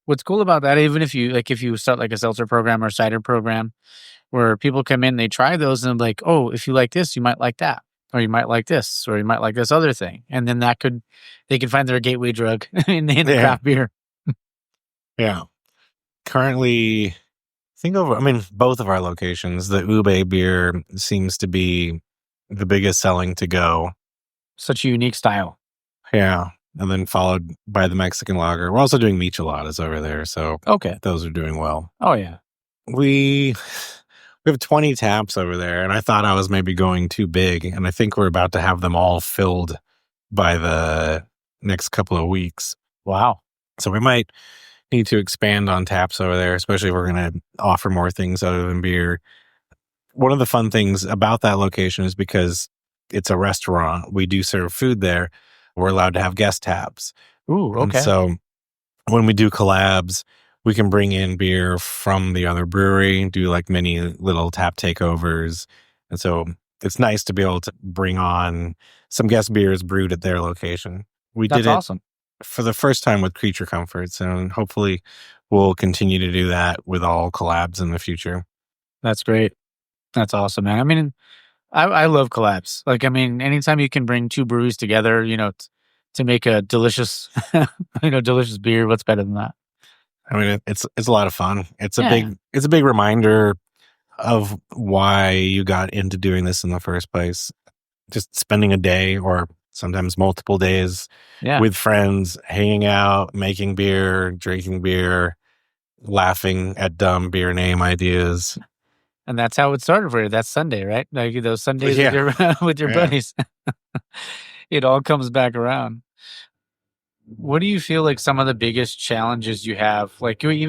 what's cool about that, even if you start like a seltzer program or cider program, where people come in, they try those, and like, oh, if you like this, you might like that, or you might like this, or you might like this other thing, and then they could find their gateway drug in the craft beer. Yeah. Currently, both of our locations, the Ube beer seems to be the biggest selling to go. Such a unique style. Yeah. And then followed by the Mexican lager. We're also doing micheladas over there. So okay, those are doing well. Oh, yeah. We have 20 taps over there, and I thought I was maybe going too big. And I think we're about to have them all filled by the next couple of weeks. Wow. So we might need to expand on taps over there, especially if we're going to offer more things other than beer. One of the fun things about that location is because it's a restaurant, we do serve food there. We're allowed to have guest taps. Ooh, okay. And so when we do collabs, we can bring in beer from the other brewery, do like many little tap takeovers. And so it's nice to be able to bring on some guest beers brewed at their location. That's awesome. For the first time with Creature Comforts, and hopefully we'll continue to do that with all collabs in the future. That's great. That's awesome, man. I mean, I love collabs. Like, I mean, anytime you can bring two breweries together, you know, to make a delicious, delicious beer, what's better than that? I mean, it's a lot of fun. It's a big reminder of why you got into doing this in the first place. Just spending a day or sometimes multiple days with friends, hanging out, making beer, drinking beer, laughing at dumb beer name ideas. And that's how it started for you. That's Sunday, right? Like those Sundays with your buddies. It all comes back around. What do you feel like some of the biggest challenges you have? Like we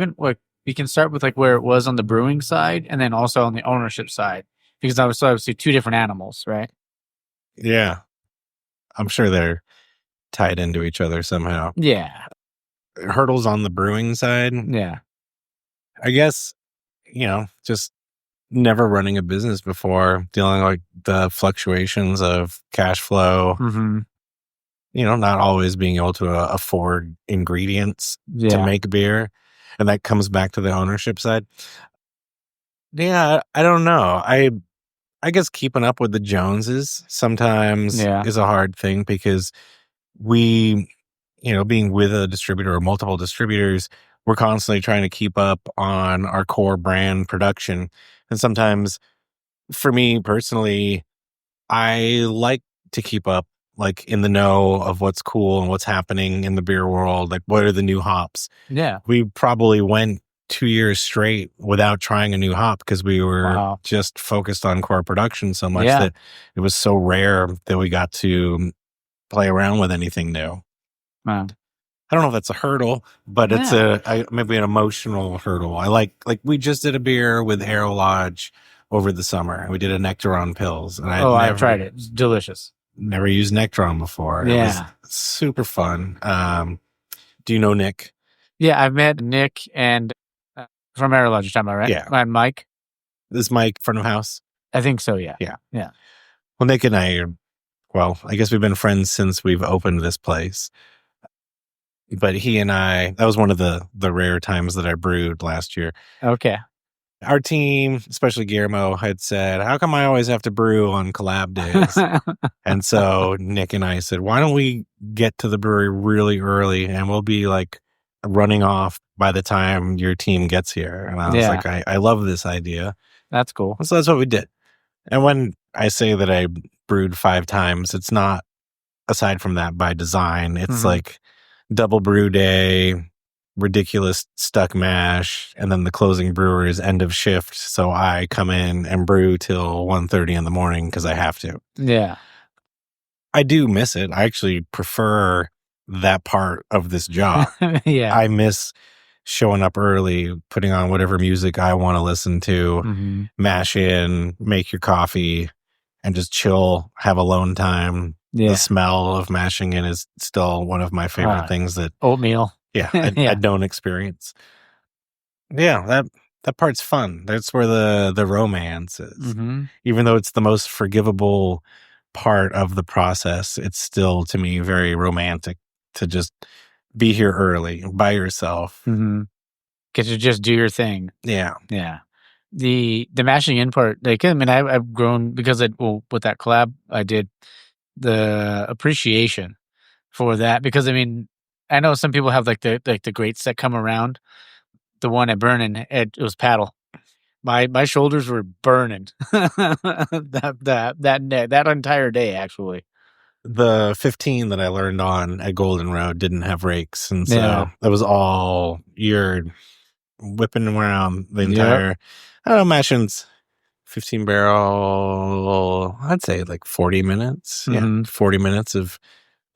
can start with like where it was on the brewing side and then also on the ownership side, because obviously two different animals, right? Yeah. I'm sure they're tied into each other somehow. Yeah. Hurdles on the brewing side. Yeah. I guess, just never running a business before, dealing like the fluctuations of cash flow, not always being able to afford ingredients to make beer. And that comes back to the ownership side. Yeah, I don't know. I guess keeping up with the Joneses sometimes is a hard thing because we, being with a distributor or multiple distributors, we're constantly trying to keep up on our core brand production. And sometimes for me personally, I like to keep up like in the know of what's cool and what's happening in the beer world. Like what are the new hops? Yeah. We probably went 2 years straight without trying a new hop because we were just focused on core production so much that it was so rare that we got to play around with anything new. Wow. I don't know if that's a hurdle, but it's maybe an emotional hurdle. I like we just did a beer with Arrow Lodge over the summer. We did a Nectaron Pills, and I've tried it. It's delicious. Never used Nectaron before. Yeah. It was super fun. Do you know Nick? Yeah, I've met Nick and from Arrow Lodge, you're talking about, right? Yeah. And Mike. This is Mike, front of house. I think so. Yeah. Yeah. Yeah. Well, Nick and I I guess we've been friends since we've opened this place. But he and I, that was one of the rare times that I brewed last year. Okay. Our team, especially Guillermo, had said, how come I always have to brew on collab days? And so Nick and I said, why don't we get to the brewery really early and we'll be like running off by the time your team gets here. And I was like, I love this idea. That's cool. So that's what we did. And when I say that I brewed 5 times, it's not aside from that by design. It's like double brew day, ridiculous stuck mash, and then the closing brewer is end of shift. So I come in and brew till 1:30 in the morning because I have to. Yeah. I do miss it. I actually prefer that part of this job. Yeah. I miss showing up early, putting on whatever music I want to listen to, mash in, make your coffee, and just chill, have alone time. Yeah. The smell of mashing in is still one of my favorite things that oatmeal. Yeah, I don't experience. Yeah, that part's fun. That's where the romance is. Even though it's the most forgivable part of the process, it's still to me very romantic to just be here early by yourself. Get to just do your thing. Yeah. Yeah. The mashing in part, like, I mean, I've grown because with that collab I did, the appreciation for that, because I mean, I know some people have like the greats that come around. The one at Burning, it was paddle. My shoulders were burning that entire day. Actually, the 15 that I learned on at Golden Road didn't have rakes, and so that was all you're whipping around the entire. I don't know, mashing's 15 barrel, I'd say like 40 minutes. Yeah, 40 minutes of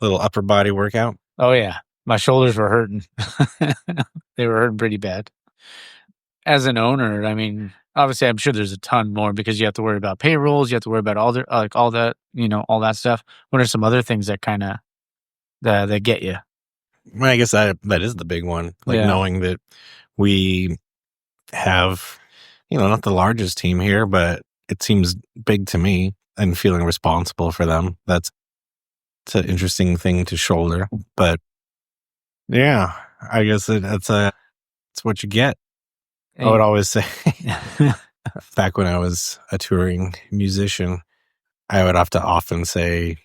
little upper body workout. Oh, yeah. My shoulders were hurting. They were hurting pretty bad. As an owner, I mean, obviously, I'm sure there's a ton more because you have to worry about payrolls. You have to worry about all that, all that stuff. What are some other things that kind of that get you? Well, I guess that is the big one. Like knowing that we have, not the largest team here, but it seems big to me, and feeling responsible for them. It's an interesting thing to shoulder, but yeah, I guess it's what you get. I would always say, back when I was a touring musician, I would have to often say,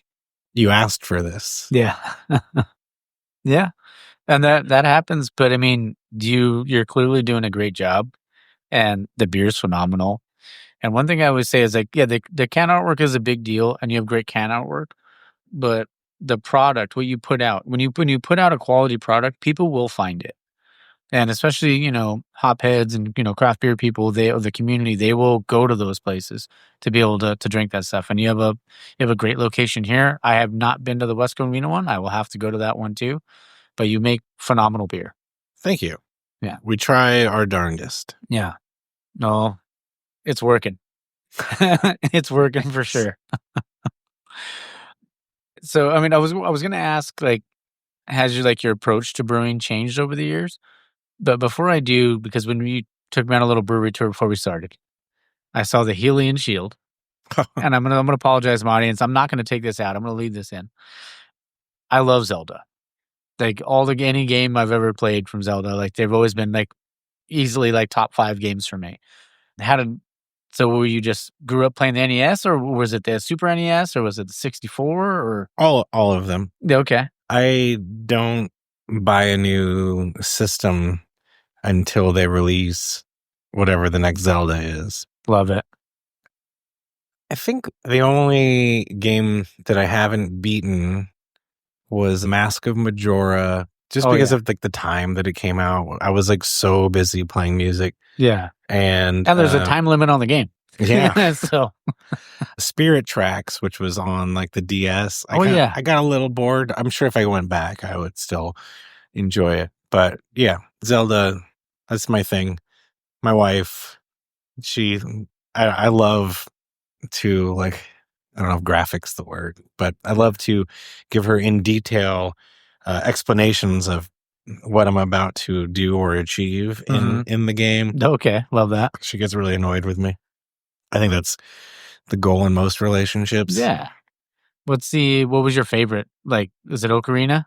"You asked for this." Yeah, yeah, and that happens. But I mean, you're clearly doing a great job, and the beer's phenomenal. And one thing I always say is like, yeah, the can artwork is a big deal, and you have great can artwork, but the product, what you put out, when you put out a quality product, people will find it. And especially, hopheads and, craft beer people, the community, they will go to those places to be able to drink that stuff. And you have a great location here. I have not been to the West Covina one. I will have to go to that one too. But you make phenomenal beer. Thank you. Yeah. We try our darndest. Yeah. No, it's working. It's working for sure. So, I mean, I was going to ask, like, has your approach to brewing changed over the years? But before I do, because when we took me on a little brewery tour before we started, I saw the Helian Shield, and I'm gonna apologize to my audience. I'm not gonna take this out. I'm gonna leave this in. I love Zelda. Like any game I've ever played from Zelda, like they've always been like easily like top 5 games for me. So were you just grew up playing the NES, or was it the Super NES, or was it the 64, or all of them? Okay. I don't buy a new system until they release whatever the next Zelda is. Love it. I think the only game that I haven't beaten was Mask of Majora, just because of like the time that it came out. I was like so busy playing music. Yeah. And there's a time limit on the game. Yeah. So, Spirit Tracks, which was on like the DS. yeah. I got a little bored. I'm sure if I went back, I would still enjoy it. But yeah, Zelda, that's my thing. My wife, I love to like, I don't know if graphics the word, but I love to give her in detail explanations of what I'm about to do or achieve in the game. Okay, love that. She gets really annoyed with me. I think that's the goal in most relationships. Yeah. What was your favorite? Like, is it Ocarina?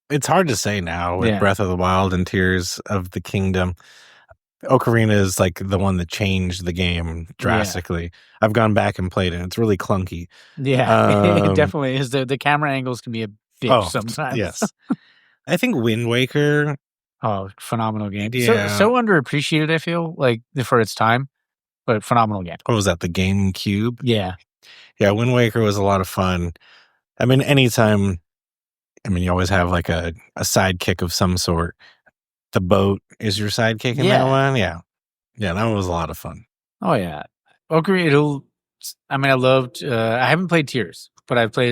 It's hard to say now with Yeah. Breath of the Wild and Tears of the Kingdom. Ocarina is like the one that changed the game drastically. I've gone back and played it. It's really clunky. Yeah, it definitely is. The camera angles can be a bitch sometimes. Yes. I think Wind Waker. Oh, phenomenal game. Yeah. So underappreciated, I feel, like, for its time, but phenomenal game. What was that, the GameCube? Yeah. Yeah, Wind Waker was a lot of fun. I mean, anytime, you always have like a sidekick of some sort. The boat is your sidekick in that one? Yeah. Yeah, that one was a lot of fun. Oh, yeah. Ocarina, I loved, I haven't played Tears, but I've played,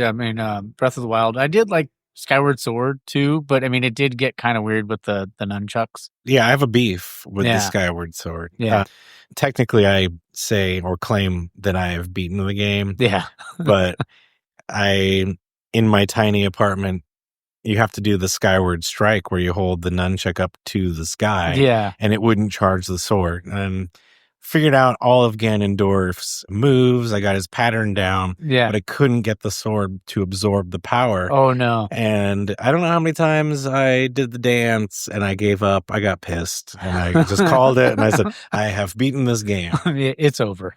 Breath of the Wild. I did like Skyward Sword too, but it did get kind of weird with the nunchucks. Yeah, I have a beef with the Skyward Sword. Yeah. Technically, I say or claim that I have beaten the game. Yeah. But in my tiny apartment, you have to do the Skyward Strike where you hold the nunchuck up to the sky. Yeah. And it wouldn't charge the sword. And figured out all of Ganondorf's moves. I got his pattern down. Yeah. But I couldn't get the sword to absorb the power. Oh, no. And I don't know how many times I did the dance and I gave up. I got pissed and I just called it and I said, I have beaten this game. It's over.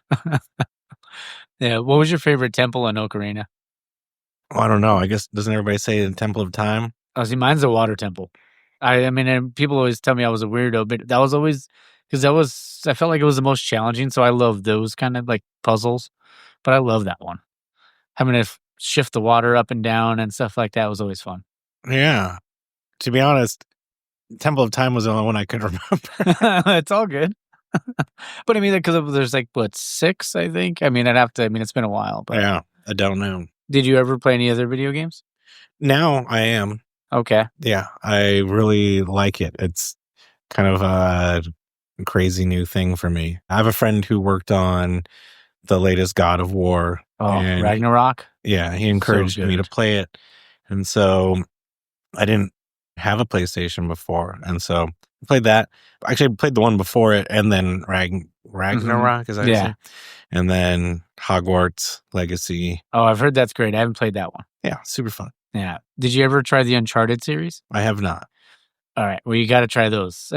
Yeah. What was your favorite temple in Ocarina? I don't know. I guess, doesn't everybody say the Temple of Time? Oh, see, mine's the water temple. And people always tell me I was a weirdo, but that was always, because I felt like it was the most challenging. So I love those kind of like puzzles, but I love that one. Having to shift the water up and down and stuff like that was always fun. Yeah. To be honest, Temple of Time was the only one I could remember. It's all good. But because there's like, what, 6, I think? I'd have to, it's been a while. But yeah, I don't know. Did you ever play any other video games? Now I am. Okay. Yeah, I really like it. It's kind of a crazy new thing for me. I have a friend who worked on the latest God of War. Oh, Ragnarok? Yeah, he encouraged me to play it. And so I didn't have a PlayStation before. And so I played that. Actually, I played the one before it and then Ragnarok, is that yeah. And then Hogwarts Legacy. Oh, I've heard that's great. I haven't played that one. Yeah, super fun. Yeah. Did you ever try the Uncharted series? I have not. All right. Well, you got to try those.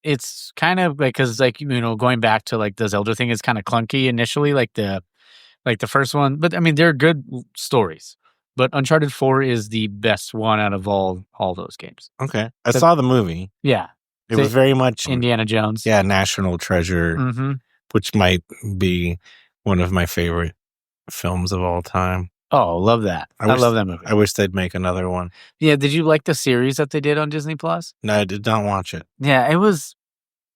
It's kind of like, because going back to like the Zelda thing is kind of clunky initially, like the first one. But they're good stories. But Uncharted 4 is the best one out of all those games. Okay. I saw the movie. Yeah. It was very much Indiana Jones. Yeah, National Treasure, which might be one of my favorite films of all time. Oh, love that. I love that movie. I wish they'd make another one. Yeah, did you like the series that they did on Disney Plus? No, I did not watch it. Yeah, it was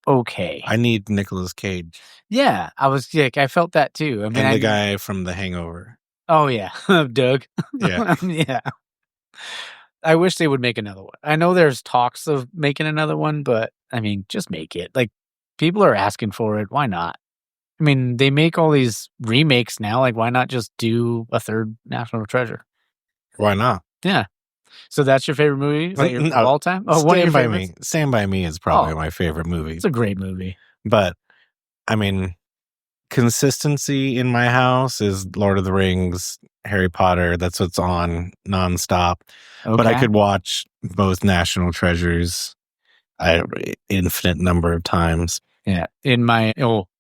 okay. I need Nicolas Cage. Yeah, I felt that too. And the guy from The Hangover. Oh, yeah. Doug. Yeah. Yeah. I wish they would make another one. I know there's talks of making another one, but just make it. Like, people are asking for it. Why not? They make all these remakes now. Like, why not just do a third National Treasure? Why not? Yeah. So that's your favorite movie of all time? Oh, Stand By Me. Stand By Me is probably my favorite movie. It's a great movie. But, consistency in my house is Lord of the Rings, Harry Potter. That's what's on nonstop. Okay. But I could watch both National Treasures infinite number of times. Yeah. In my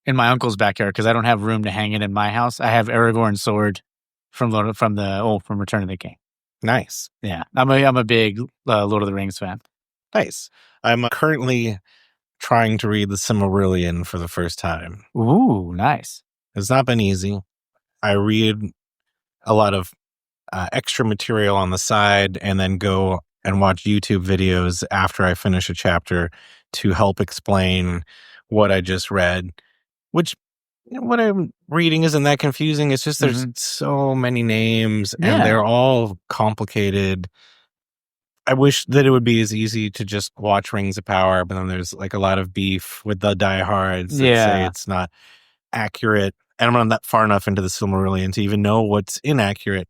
uncle's backyard, because I don't have room to hang it in my house, I have Aragorn's sword from Return of the King. Nice. Yeah. I'm a big Lord of the Rings fan. Nice. I'm currently trying to read the Silmarillion for the first time. Ooh, nice. It's not been easy. I read a lot of extra material on the side and then go and watch YouTube videos after I finish a chapter to help explain what I just read, which what I'm reading isn't that confusing. It's just there's so many names and they're all complicated. I wish that it would be as easy to just watch Rings of Power, but then there's like a lot of beef with the diehards that say it's not accurate. And I'm not far enough into the Silmarillion to even know what's inaccurate.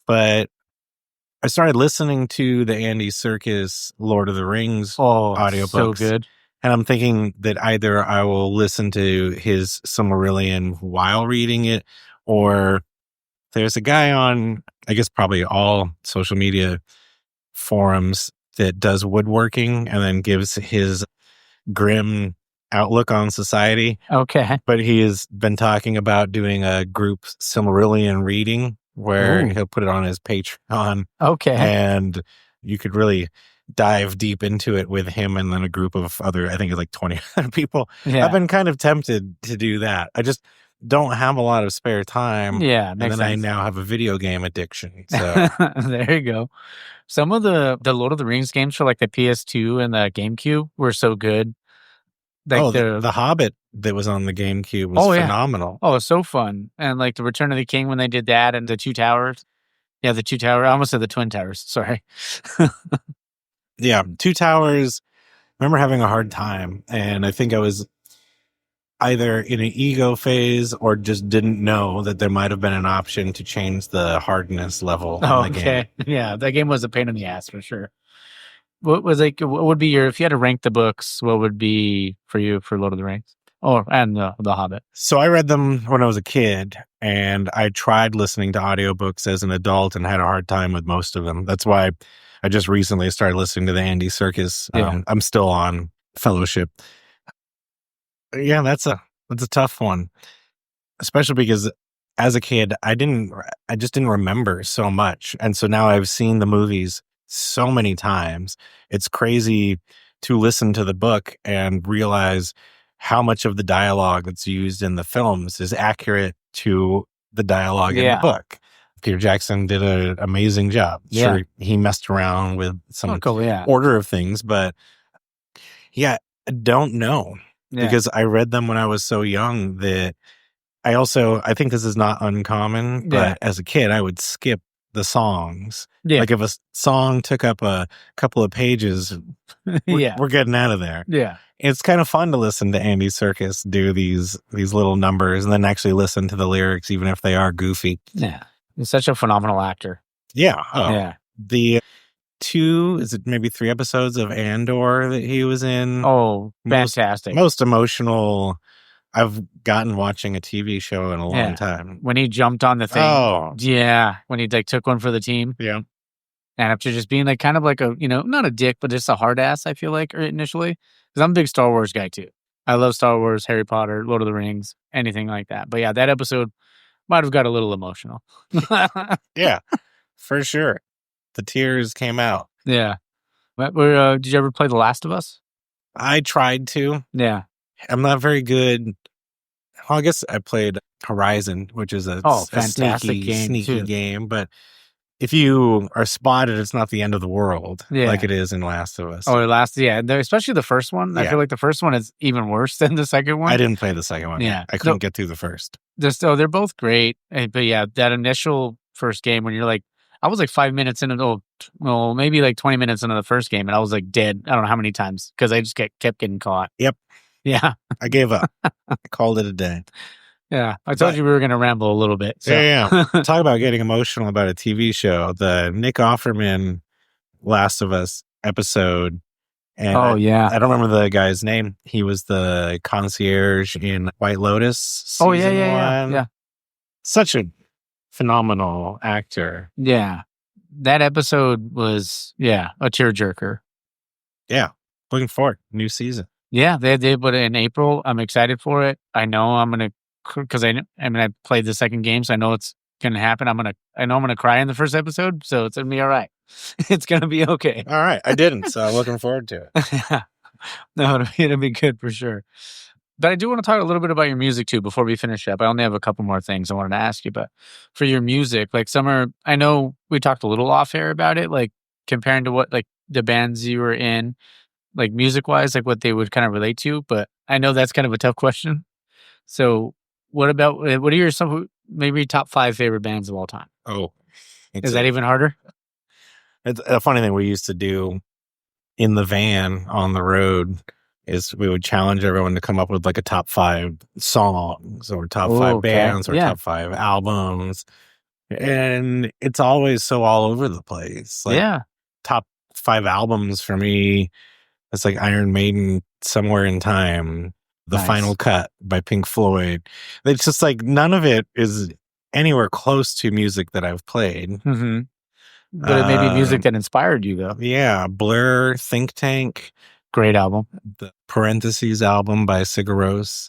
But I started listening to the Andy Serkis Lord of the Rings audiobooks. So good. And I'm thinking that either I will listen to his Silmarillion while reading it, or there's a guy on, I guess, probably all social media forums that does woodworking and then gives his grim outlook on society. Okay. But he has been talking about doing a group Silmarillion reading where he'll put it on his Patreon. Okay. And you could really dive deep into it with him and then a group of other, I think it's like 20 people. Yeah. I've been kind of tempted to do that. I just don't have a lot of spare time. Yeah. And then Makes I sense. now have a video game addiction. So there you go. Some of the Lord of the Rings games for like the PS2 and the GameCube were so good. Like the Hobbit that was on the GameCube was phenomenal. Oh, so fun. And like the Return of the King when they did that and the Two Towers. Yeah, the Two Towers. I almost said the Twin Towers. Sorry. Yeah, Two Towers. I remember having a hard time. And I think I was either in an ego phase or just didn't know that there might have been an option to change the hardness level on the game. Yeah, that game was a pain in the ass for sure. What would be if you had to rank the books, what would be for you for Lord of the Rings? And the Hobbit. So I read them when I was a kid, and I tried listening to audiobooks as an adult and had a hard time with most of them. That's why I just recently started listening to the Andy Serkis. I'm still on Fellowship. Yeah, that's a tough one, especially because as a kid, I just didn't remember so much. And so now I've seen the movies so many times. It's crazy to listen to the book and realize how much of the dialogue that's used in the films is accurate to the dialogue in the book. Peter Jackson did an amazing job. Sure, he messed around with some order of things, but I don't know. Because I read them when I was so young that I think this is not uncommon, but as a kid, I would skip the songs. Like if a song took up a couple of pages, we're getting out of there. Yeah. It's kind of fun to listen to Andy Serkis do these little numbers and then actually listen to the lyrics, even if they are goofy. Yeah. He's such a phenomenal actor. Yeah. The 3 episodes of Andor that he was in. Oh, fantastic. Most emotional I've gotten watching a TV show in a long time. When he jumped on the thing. Oh. Yeah. When he took one for the team. Yeah. And after just being kind of like a, not a dick, but just a hard ass, I feel like initially. Because I'm a big Star Wars guy too. I love Star Wars, Harry Potter, Lord of the Rings, anything like that. But yeah, that episode might have got a little emotional. Yeah, for sure. The tears came out. Yeah. Did you ever play The Last of Us? I tried to. Yeah. I'm not very good. Well, I guess I played Horizon, which is a fantastic sneaky game. But if you are spotted, it's not the end of the world like it is in Last of Us. Oh, especially the first one. I feel like the first one is even worse than the second one. I didn't play the second one. Yeah. I couldn't get through the first. They're both great. But yeah, that initial first game when you're like, I was like 5 minutes into, maybe like 20 minutes into the first game, and I was like dead. I don't know how many times because I just kept getting caught. Yep. Yeah. I gave up. I called it a day. Yeah. I told you we were going to ramble a little bit. So. Yeah. Talk about getting emotional about a TV show. The Nick Offerman Last of Us episode. And I don't remember the guy's name. He was the concierge in White Lotus. Season Yeah. Such a phenomenal actor. Yeah. That episode was, a tearjerker. Yeah. Looking forward. New season. Yeah, they did, but in April, I'm excited for it. I know I'm going to, because I played the second game, so I know it's going to happen. I know I'm going to cry in the first episode, so it's going to be all right. It's going to be okay. All right. I didn't, so I'm looking forward to it. No, it'll be good for sure. But I do want to talk a little bit about your music too before we finish up. I only have a couple more things I wanted to ask you, but for your music, like I know we talked a little off air about it, like comparing to what like the bands you were in, like music wise, like what they would kind of relate to. But I know that's kind of a tough question. So What about what are your maybe top 5 favorite bands of all time? Oh, Is that even harder? It's a funny thing we used to do in the van on the road is we would challenge everyone to come up with like a top 5 songs or top 5 bands or top 5 albums. And it's always so all over the place. Like top 5 albums for me, it's like Iron Maiden, Somewhere in Time, The Final Cut by Pink Floyd. It's just like none of it is anywhere close to music that I've played. Mm-hmm. But it may be music that inspired you, though. Yeah, Blur, Think Tank. Great album. The Parentheses album by Sigur Rós.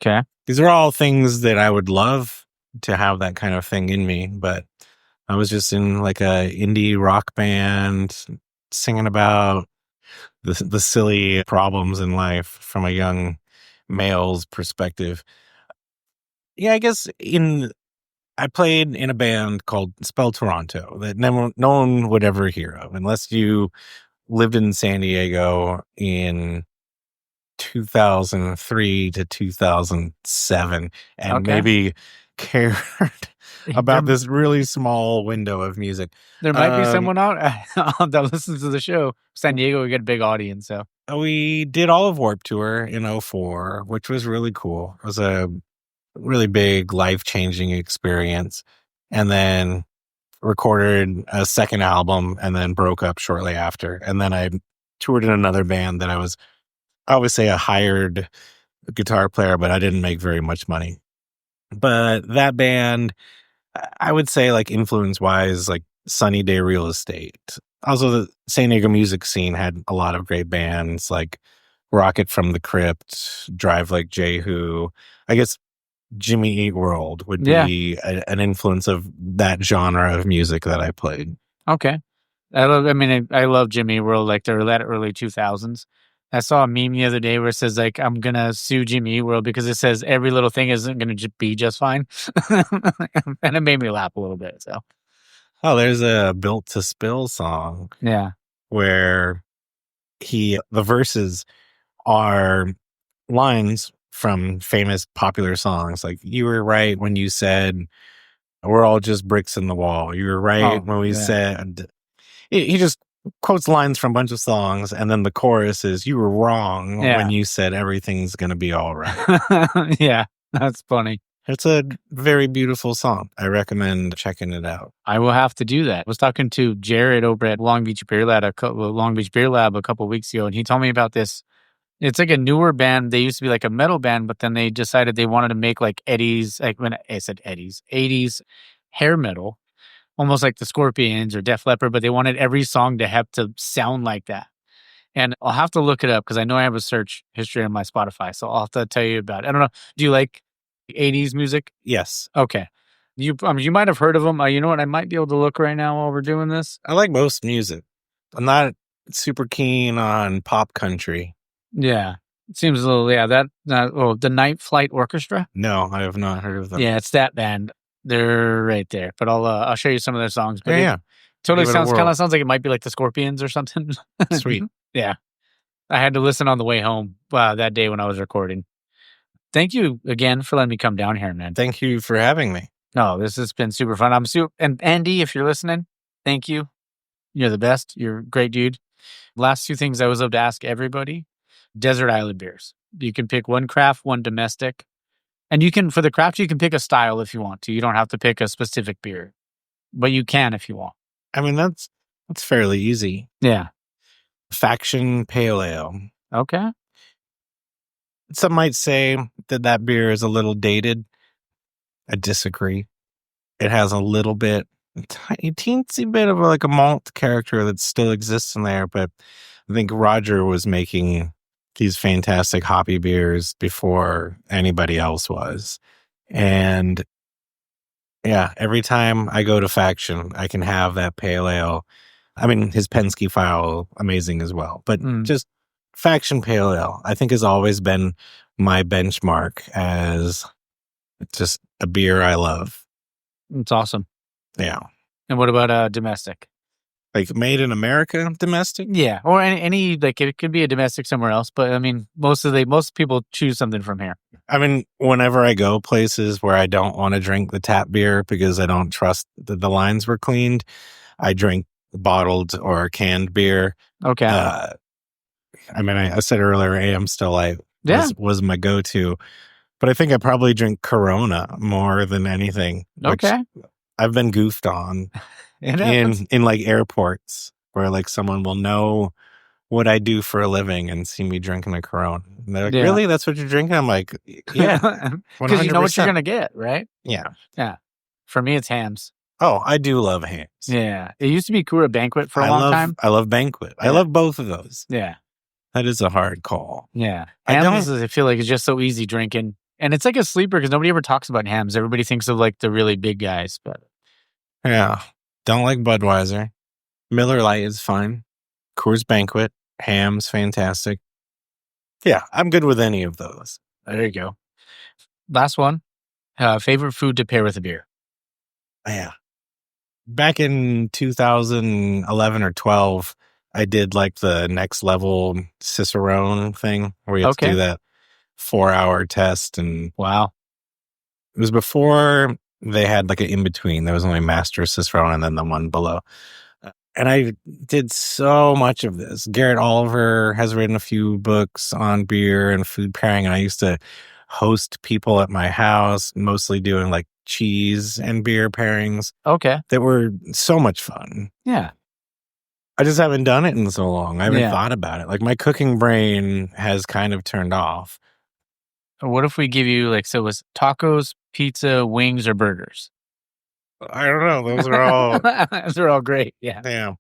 Okay. These are all things that I would love to have that kind of thing in me, but I was just in like a indie rock band singing about the silly problems in life from a young male's perspective. Yeah, I guess I played in a band called Spell Toronto that no one would ever hear of unless you lived in San Diego in 2003 to 2007 and maybe cared about this really small window of music. There might be someone out that listens to the show. San Diego, we get a big audience. So we did all of Warped Tour in 2004, which was really cool. It was a really big, life-changing experience. And then recorded a second album and then broke up shortly after. And then I toured in another band that I would say a hired guitar player, but I didn't make very much money. But that band, I would say like influence-wise, like Sunny Day Real Estate. Also, the San Diego music scene had a lot of great bands like Rocket from the Crypt, Drive Like Jehu. I guess Jimmy Eat World would be an influence of that genre of music that I played. Okay. I love Jimmy Eat World, like the early 2000s. I saw a meme the other day where it says, like, I'm going to sue Jimmy Eat World because it says every little thing isn't going to be just fine. And it made me laugh a little bit. So, there's a Built to Spill song. Yeah. Where the verses are lines from famous popular songs. Like, you were right when you said, we're all just bricks in the wall. You were right when we said, he just quotes lines from a bunch of songs, and then the chorus is, you were wrong when you said everything's going to be all right. Yeah, that's funny. It's a very beautiful song. I recommend checking it out. I will have to do that. I was talking to Jared over at Long Beach Beer Lab a couple of weeks ago, and he told me about this. It's like a newer band. They used to be like a metal band, but then they decided they wanted to make like when I said 80s hair metal. Almost like the Scorpions or Def Leppard, but they wanted every song to have to sound like that. And I'll have to look it up because I know I have a search history on my Spotify, so I'll have to tell you about it. I don't know. Do you like 80s music? Yes. Okay. You might have heard of them. You know what? I might be able to look right now while we're doing this. I like most music. I'm not super keen on pop country. Yeah. It seems a little, the Night Flight Orchestra? No, I have not heard of them. Yeah, it's that band. They're right there, but I'll show you some of their songs. But yeah. Totally sounds like it might be like the Scorpions or something. Sweet. Yeah. I had to listen on the way home that day when I was recording. Thank you again for letting me come down here, man. Thank you for having me. No, this has been super fun. And Andy, if you're listening, thank you. You're the best. You're a great dude. Last 2 things I was able to ask everybody. Desert Island beers. You can pick one craft, one domestic. And for the craft, you can pick a style if you want to. You don't have to pick a specific beer, but you can if you want. I mean, that's fairly easy. Yeah. Faction Pale Ale. Okay. Some might say that beer is a little dated. I disagree. It has a little bit, a teensy bit of like a malt character that still exists in there, but I think Roger was making these fantastic hoppy beers before anybody else was. And yeah, every time I go to Faction, I can have that pale ale. I mean, his Penske file, amazing as well. But just Faction Pale Ale, I think has always been my benchmark as just a beer I love. It's awesome. Yeah. And what about domestic? Like made in America domestic? Yeah. Or any like it could be a domestic somewhere else, but I mean most people choose something from here. I mean, whenever I go places where I don't want to drink the tap beer because I don't trust that the lines were cleaned, I drink bottled or canned beer. Okay. I mean, I said earlier, AM Still Light was my go-to, but I think I probably drink Corona more than anything. Which I've been goofed on in like airports where like someone will know what I do for a living and see me drinking a Corona. And they're like, really? That's what you're drinking? I'm like, yeah. Because you know what you're going to get, right? Yeah. Yeah. For me, it's hams. Oh, I do love hams. Yeah. It used to be Kura Banquet for a long time. I love Banquet. Yeah. I love both of those. Yeah. That is a hard call. Yeah. Hams, I feel like it's just so easy drinking. And it's like a sleeper because nobody ever talks about hams. Everybody thinks of like the really big guys. But yeah. Don't like Budweiser. Miller Lite is fine. Coors Banquet. Hams, fantastic. Yeah, I'm good with any of those. There you go. Last one. Favorite food to pair with a beer? Yeah. Back in 2011 or 12, I did like the next level Cicerone thing where you have to do that 4-hour test. And wow. It was before they had like an in-between. There was only Master Cicerone and then the one below. And I did so much of this. Garrett Oliver has written a few books on beer and food pairing. And I used to host people at my house, mostly doing like cheese and beer pairings. Okay. That were so much fun. Yeah. I just haven't done it in so long. I haven't thought about it. Like my cooking brain has kind of turned off. What if we give you like, so it was tacos, pizza, wings, or burgers? I don't know. Those are all those are all great. Yeah. Yeah.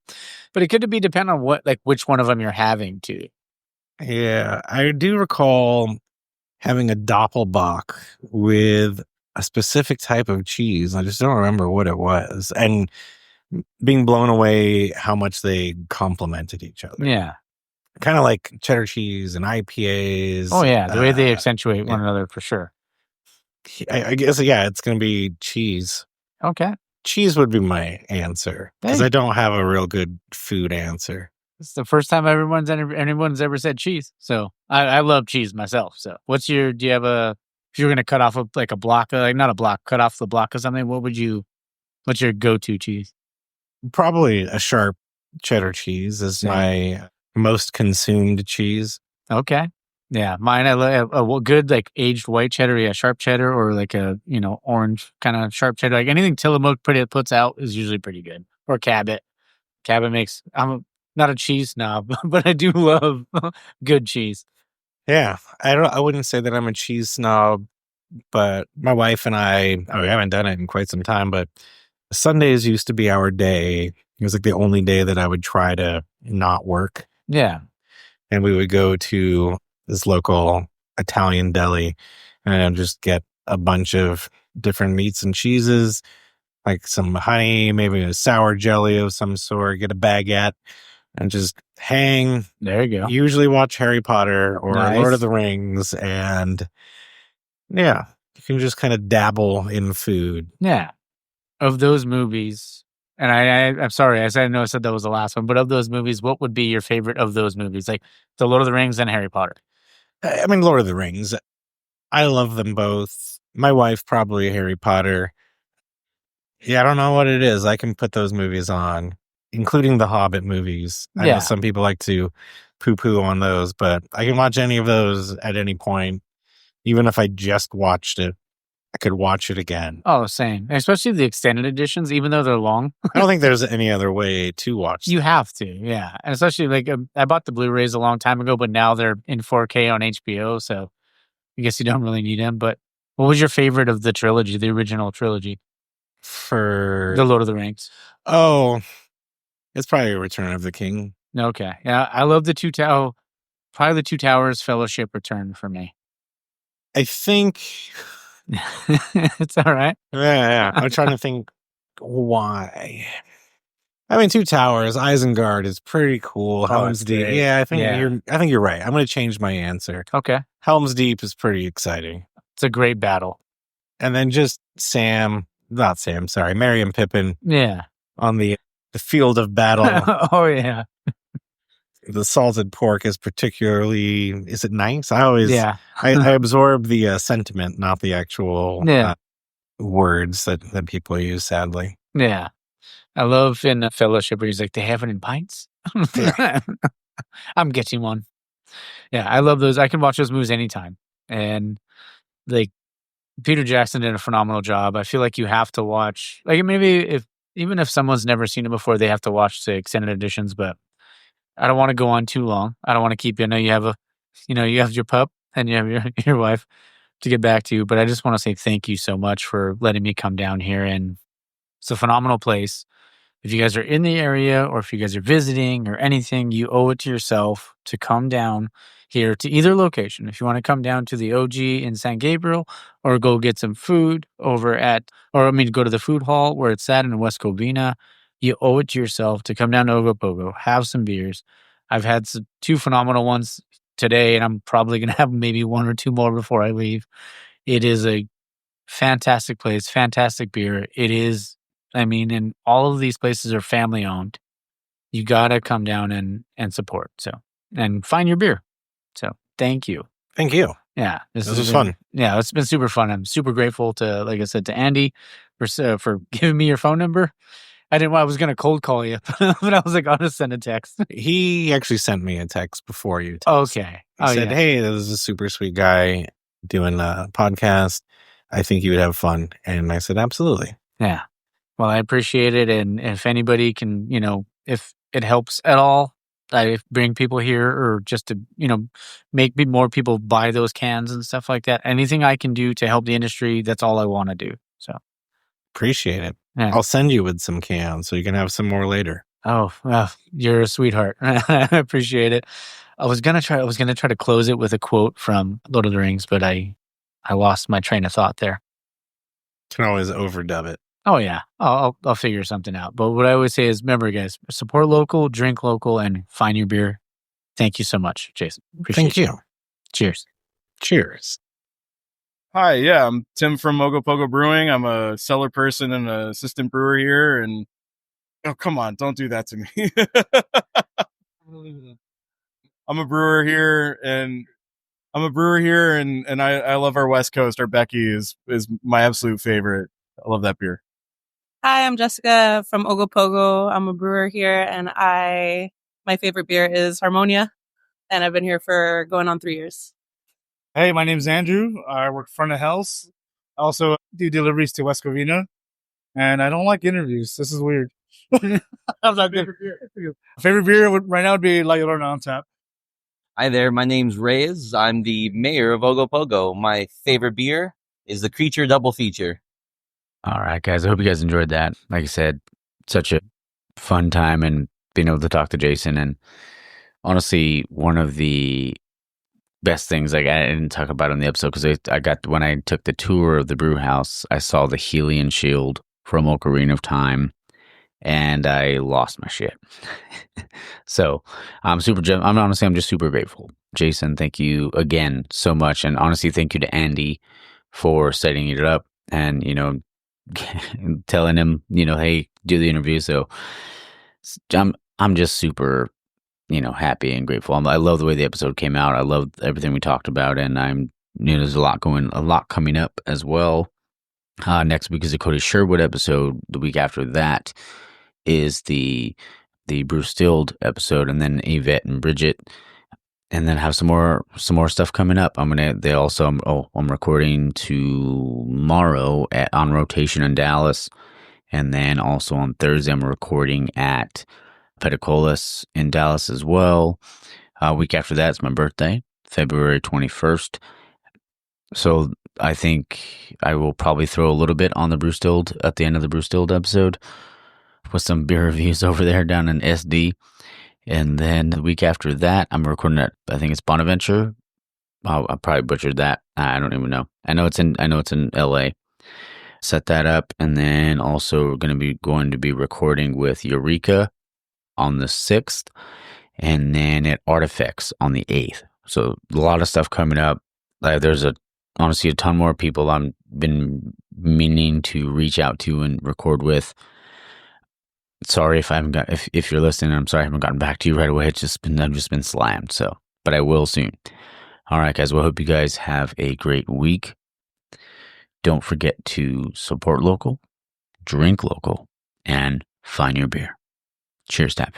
But it could be depending on what, like which one of them you're having too. Yeah. I do recall having a Doppelbock with a specific type of cheese. I just don't remember what it was. And being blown away how much they complemented each other. Yeah. Kind of like cheddar cheese and IPAs. Oh, yeah. The way they accentuate one another for sure. I guess, yeah, it's going to be cheese. Okay. Cheese would be my answer because I don't have a real good food answer. It's the first time anyone's ever said cheese. So I love cheese myself. So if you were going to cut off like a block, like not a block, cut off the block of something, what's your go-to cheese? Probably a sharp cheddar cheese is my most consumed cheese. Okay. Yeah, mine, I love a good like aged white cheddar, sharp cheddar, or like a orange kind of sharp cheddar. Like anything Tillamook puts out is usually pretty good. Or Cabot. I'm not a cheese snob, but I do love good cheese. Yeah, I wouldn't say that I'm a cheese snob, but my wife and we haven't done it in quite some time, but Sundays used to be our day. It was like the only day that I would try to not work. Yeah. And we would go to this local Italian deli and just get a bunch of different meats and cheeses, like some honey, maybe a sour jelly of some sort, get a baguette and just hang. There you go. Usually watch Harry Potter or Lord of the Rings. And yeah, you can just kind of dabble in food. Yeah. Of those movies, and I'm sorry, I know I said that was the last one, but of those movies, what would be your favorite of those movies? Like the Lord of the Rings and Harry Potter. I mean, Lord of the Rings. I love them both. My wife, probably Harry Potter. Yeah, I don't know what it is. I can put those movies on, including the Hobbit movies. I know some people like to poo-poo on those, but I can watch any of those at any point. Even if I just watched it, I could watch it again. Oh, same. Especially the extended editions, even though they're long. I don't think there's any other way to watch them. You have to, yeah. And especially like I bought the Blu-rays a long time ago, but now they're in 4K on HBO, so I guess you don't really need them. But what was your favorite of the trilogy, the original trilogy? For the Lord of the Rings. Oh, it's probably Return of the King. Okay. Yeah, I love the probably the Two Towers, Fellowship, Return for me. I think... It's all right. Yeah. I'm trying to think why. I mean, Two Towers, Isengard is pretty cool. Helm's Deep. Yeah, I think you're right. I'm going to change my answer. Okay. Helm's Deep is pretty exciting. It's a great battle. And then just Merry and Pippin. Yeah. On the field of battle. Oh, yeah. the salted pork is particularly, is it nice? I absorb the sentiment, not the actual words that people use, sadly. Yeah. I love in a Fellowship where he's like, they have it in pints? I'm getting one. Yeah, I love those. I can watch those movies anytime. And like Peter Jackson did a phenomenal job. I feel like you have to watch, like maybe even if someone's never seen it before, they have to watch the extended editions, but I don't want to go on too long. I don't want to keep you. I know you have your pup and you have your wife to get back to, but I just want to say thank you so much for letting me come down here. And it's a phenomenal place. If you guys are in the area or if you guys are visiting or anything, you owe it to yourself to come down here to either location. If you want to come down to the OG in San Gabriel or go get some food go to the food hall where it's at in West Covina, you owe it to yourself to come down to Ogopogo, have some beers. I've had two phenomenal ones today, and I'm probably going to have maybe one or two more before I leave. It is a fantastic place, fantastic beer. It is, and all of these places are family owned. You got to come down and support. So, and find your beer. So, thank you. Thank you. Yeah. This was fun. Yeah, it's been super fun. I'm super grateful to, like I said, to Andy for giving me your phone number. I was going to cold call you, but I was like, I'll just send a text. He actually sent me a text before you. Okay. He said, hey, this is a super sweet guy doing a podcast. I think you would have fun. And I said, absolutely. Yeah. Well, I appreciate it. And if anybody can, if it helps at all, I bring people here or just to, make more people buy those cans and stuff like that. Anything I can do to help the industry, that's all I want to do. So appreciate it. Yeah. I'll send you with some cans so you can have some more later. Oh, well, you're a sweetheart. I appreciate it. I was gonna try to close it with a quote from Lord of the Rings, but I lost my train of thought there. Can always overdub it. Oh yeah, I'll figure something out. But what I always say is, remember, guys, support local, drink local, and find your beer. Thank you so much, Jason. Thank you. Cheers. Cheers. Hi, yeah, I'm Tim from Ogopogo Brewing. I'm a cellar person and an assistant brewer here. And oh, come on, don't do that to me. I'm a brewer here, and I love our West Coast. Our Becky is my absolute favorite. I love that beer. Hi, I'm Jessica from Ogopogo. I'm a brewer here, and my favorite beer is Harmonia, and I've been here for going on 3 years. Hey, my name's Andrew. I work front of house. I also do deliveries to West Covina, and I don't like interviews. This is weird. How's that favorite beer? Favorite beer right now would be La Llorona on tap. Hi there, my name's Reyes. I'm the mayor of Ogopogo. My favorite beer is the Creature Double Feature. All right, guys. I hope you guys enjoyed that. Like I said, such a fun time and being able to talk to Jason. And honestly, one of the best things, like I didn't talk about in the episode because when I took the tour of the brew house, I saw the Helion shield from Ocarina of Time, and I lost my shit. So I'm just super grateful. Jason, thank you again so much. And honestly, thank you to Andy for setting it up and, telling him, hey, do the interview. So I'm just super, happy and grateful. I love the way the episode came out. I love everything we talked about. And there's a lot coming up as well. Next week is the Cody Sherwood episode. The week after that is the Bruce Stilled episode, and then Yvette and Bridget, and then have some more stuff coming up. I'm recording tomorrow on Rotation in Dallas, and then also on Thursday I'm recording at Pedicolis in Dallas as well. Week after that is my birthday, February 21st. So I think I will probably throw a little bit on the Brew Stilled at the end of the Brew Stilled episode with some beer reviews over there down in SD. And then the week after that, I'm recording at, I think it's Bonaventure. I probably butchered that. I don't even know. I know it's in LA. Set that up. And then also we're going to be recording with Eureka on the 6th, and then at Artifacts on the 8th. So a lot of stuff coming up. There's honestly a ton more people I've been meaning to reach out to and record with. Sorry if I haven't got if you're listening, I'm sorry I haven't gotten back to you right away. I've just been slammed. So, but I will soon. All right, guys. Well, I hope you guys have a great week. Don't forget to support local, drink local, and find your beer. Cheers, Tap.